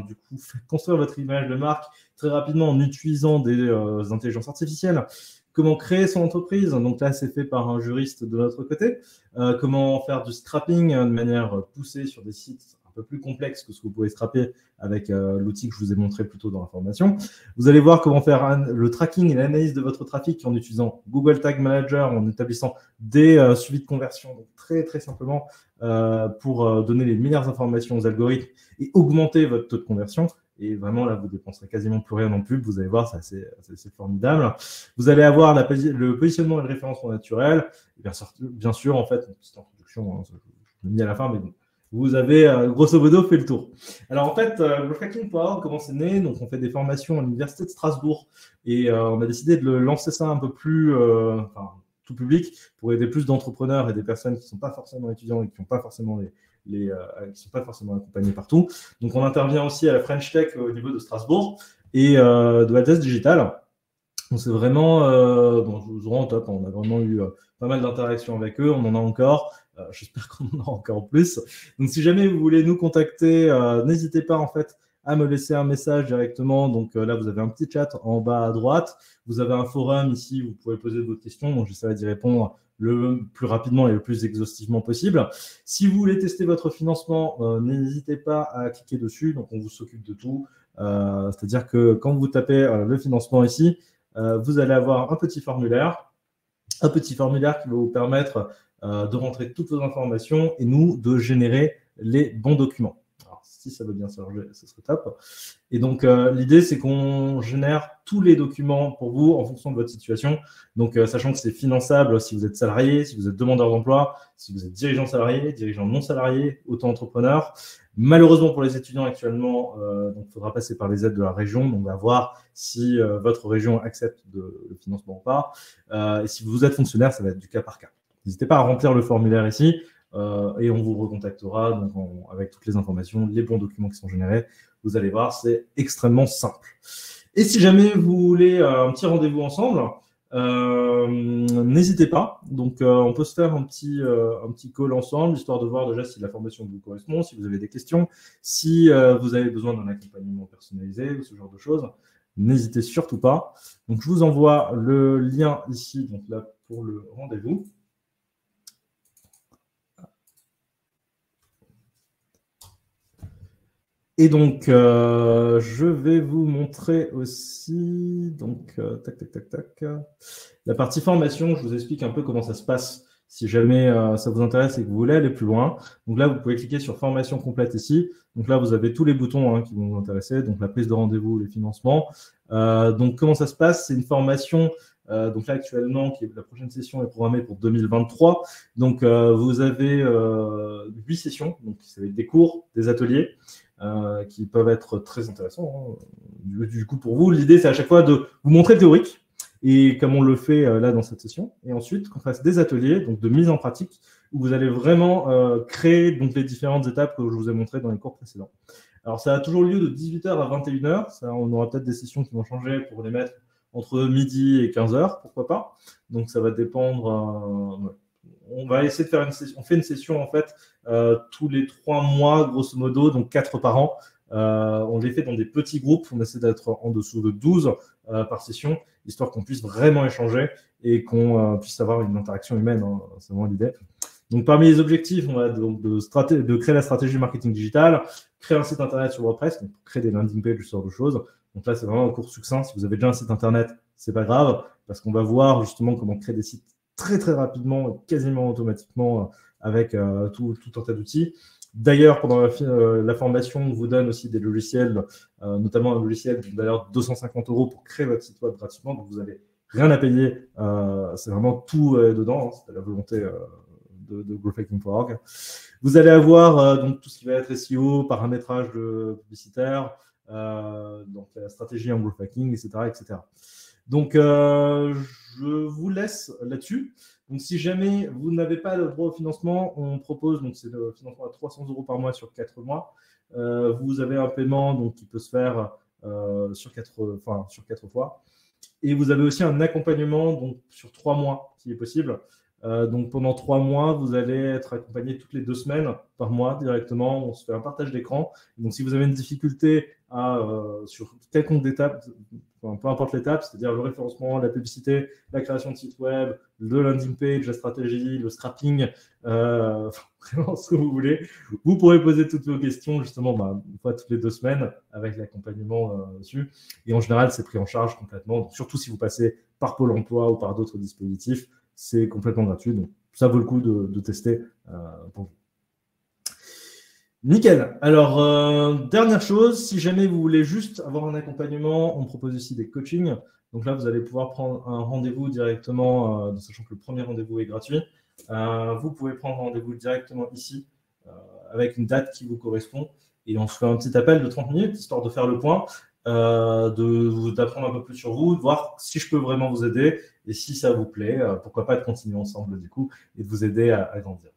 A: du coup construire votre image de marque très rapidement en utilisant des intelligences artificielles, comment créer son entreprise, donc là c'est fait par un juriste de notre côté, comment faire du scrapping de manière poussée sur des sites un peu plus complexes que ce que vous pouvez scraper avec l'outil que je vous ai montré plus tôt dans la formation. Vous allez voir comment faire le tracking et l'analyse de votre trafic en utilisant Google Tag Manager, en établissant des suivis de conversion, donc très très simplement pour donner les meilleures informations aux algorithmes et augmenter votre taux de conversion. Et vraiment, là, vous ne dépenserez quasiment plus rien non plus. Vous allez voir, c'est assez formidable. Vous allez avoir le positionnement et le référencement naturel. Et bien sûr, en fait, une petite introduction, je l'ai mis à la fin, mais bon, vous avez grosso modo fait le tour. Alors en fait, growthhacking.org, comment c'est né? Donc on fait des formations à l'université de Strasbourg et on a décidé de lancer ça un peu plus tout public pour aider plus d'entrepreneurs et des personnes qui ne sont pas forcément étudiants et qui n'ont pas forcément qui sont pas forcément accompagnés partout. Donc on intervient aussi à la French Tech au niveau de Strasbourg et de Altesse Digital. Donc c'est vraiment je vous rends au top. On a vraiment eu pas mal d'interactions avec eux. On en a encore. J'espère qu'on en aura encore plus. Donc, si jamais vous voulez nous contacter, n'hésitez pas en fait à me laisser un message directement. Donc là, vous avez un petit chat en bas à droite. Vous avez un forum ici, vous pouvez poser votre questions. Donc, j'essaierai d'y répondre le plus rapidement et le plus exhaustivement possible. Si vous voulez tester votre financement, n'hésitez pas à cliquer dessus. Donc, on vous s'occupe de tout. C'est-à-dire que quand vous tapez le financement ici, vous allez avoir un petit formulaire qui va vous permettre de rentrer toutes vos informations et nous de générer les bons documents. Alors, si ça veut bien se charger, ce serait top. Et donc, l'idée, c'est qu'on génère tous les documents pour vous en fonction de votre situation. Donc, sachant que c'est finançable si vous êtes salarié, si vous êtes demandeur d'emploi, si vous êtes dirigeant salarié, dirigeant non salarié, auto-entrepreneur. Malheureusement, pour les étudiants actuellement, il faudra passer par les aides de la région. Donc, on va voir si votre région accepte le financement ou pas. Et si vous êtes fonctionnaire, ça va être du cas par cas. N'hésitez pas à remplir le formulaire ici et on vous recontactera donc avec toutes les informations, les bons documents qui sont générés. Vous allez voir, c'est extrêmement simple. Et si jamais vous voulez un petit rendez-vous ensemble, n'hésitez pas. Donc, on peut se faire un petit call ensemble, histoire de voir déjà si la formation vous correspond, si vous avez des questions, si vous avez besoin d'un accompagnement personnalisé ou ce genre de choses. N'hésitez surtout pas. Donc, je vous envoie le lien ici, donc là, pour le rendez-vous. Et donc, je vais vous montrer aussi, donc, la partie formation. Je vous explique un peu comment ça se passe si jamais ça vous intéresse et que vous voulez aller plus loin. Donc là, vous pouvez cliquer sur formation complète ici. Donc là, vous avez tous les boutons qui vont vous intéresser. Donc la prise de rendez-vous, les financements. Donc comment ça se passe? C'est une formation donc là actuellement, la prochaine session est programmée pour 2023. Donc vous avez 8 sessions. Donc ça va être des cours, des ateliers. Qui peuvent être très intéressants. Du coup, pour vous, l'idée, c'est à chaque fois de vous montrer le théorique, et comme on le fait là dans cette session, et ensuite qu'on fasse des ateliers donc de mise en pratique, où vous allez vraiment créer donc, les différentes étapes que je vous ai montrées dans les cours précédents. Alors, ça a toujours lieu de 18h à 21h. Ça, on aura peut-être des sessions qui vont changer pour les mettre entre midi et 15h, pourquoi pas. Donc, ça va dépendre... on va essayer de faire une session. On fait une session en fait tous les 3 mois, grosso modo, donc 4 par an. On les fait dans des petits groupes. On essaie d'être en dessous de 12 par session, histoire qu'on puisse vraiment échanger et qu'on puisse avoir une interaction humaine. Hein. C'est vraiment l'idée. Donc, parmi les objectifs, on va donc de créer la stratégie marketing digital, créer un site internet sur WordPress, donc créer des landing pages, ce genre de choses. Donc là, c'est vraiment un cours succinct. Si vous avez déjà un site internet, c'est pas grave, parce qu'on va voir justement comment créer des sites très très rapidement, quasiment automatiquement, avec tout un tas d'outils. D'ailleurs, pendant la formation, on vous donne aussi des logiciels, notamment un logiciel d'une valeur de 250 € pour créer votre site web gratuitement. Donc, vous n'avez rien à payer. C'est vraiment tout dedans. Hein, c'est la volonté de growthhacking.org. Vous allez avoir donc tout ce qui va être SEO, paramétrage publicitaire, donc la stratégie en growth hacking, etc., etc. Donc, je vous laisse là-dessus. Donc, si jamais vous n'avez pas le droit au financement, on propose, donc c'est le financement à 300 € par mois sur 4 mois. Vous avez un paiement donc, qui peut se faire sur 4 fois. Et vous avez aussi un accompagnement donc, sur 3 mois qui est possible. Donc pendant 3 mois, vous allez être accompagné toutes les 2 semaines par mois directement. On se fait un partage d'écran. Donc si vous avez une difficulté sur quelconque étape, enfin, peu importe l'étape, c'est-à-dire le référencement, la publicité, la création de site web, le landing page, la stratégie, le scrapping, vraiment ce que vous voulez, vous pourrez poser toutes vos questions justement une fois toutes les 2 semaines avec l'accompagnement dessus. Et en général, c'est pris en charge complètement. Donc, surtout si vous passez par Pôle emploi ou par d'autres dispositifs. C'est complètement gratuit, donc ça vaut le coup de tester pour vous. Nickel. Alors, dernière chose, si jamais vous voulez juste avoir un accompagnement, on propose aussi des coachings. Donc là, vous allez pouvoir prendre un rendez-vous directement, sachant que le premier rendez-vous est gratuit. Vous pouvez prendre rendez-vous directement ici, avec une date qui vous correspond. Et on se fait un petit appel de 30 minutes, histoire de faire le point, d'apprendre un peu plus sur vous, de voir si je peux vraiment vous aider. Et si ça vous plaît, pourquoi pas de continuer ensemble du coup et de vous aider à grandir.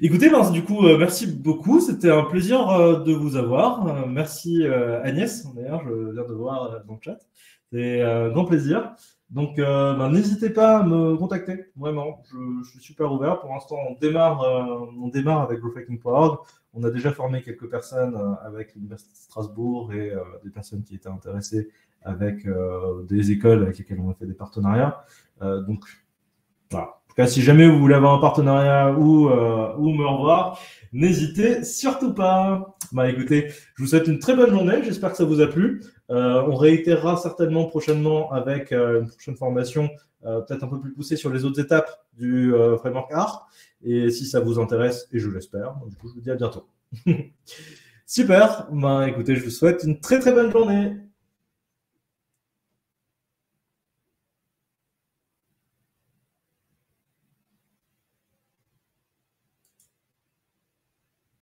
A: Écoutez, du coup, merci beaucoup. C'était un plaisir de vous avoir. Merci Agnès, d'ailleurs, je viens de voir dans le chat. C'est un grand plaisir. Donc, n'hésitez pas à me contacter. Vraiment, je suis super ouvert. Pour l'instant, on démarre avec growthhacking.org. On a déjà formé quelques personnes avec l'Université de Strasbourg et des personnes qui étaient intéressées avec des écoles avec lesquelles on a fait des partenariats. Donc, voilà. En tout cas, si jamais vous voulez avoir un partenariat ou me revoir, n'hésitez surtout pas. Écoutez, je vous souhaite une très bonne journée. J'espère que ça vous a plu. On réitérera certainement prochainement avec une prochaine formation, peut-être un peu plus poussée sur les autres étapes du framework ART. Et si ça vous intéresse, et je l'espère, du coup, je vous dis à bientôt. Super. Écoutez, je vous souhaite une très très bonne journée.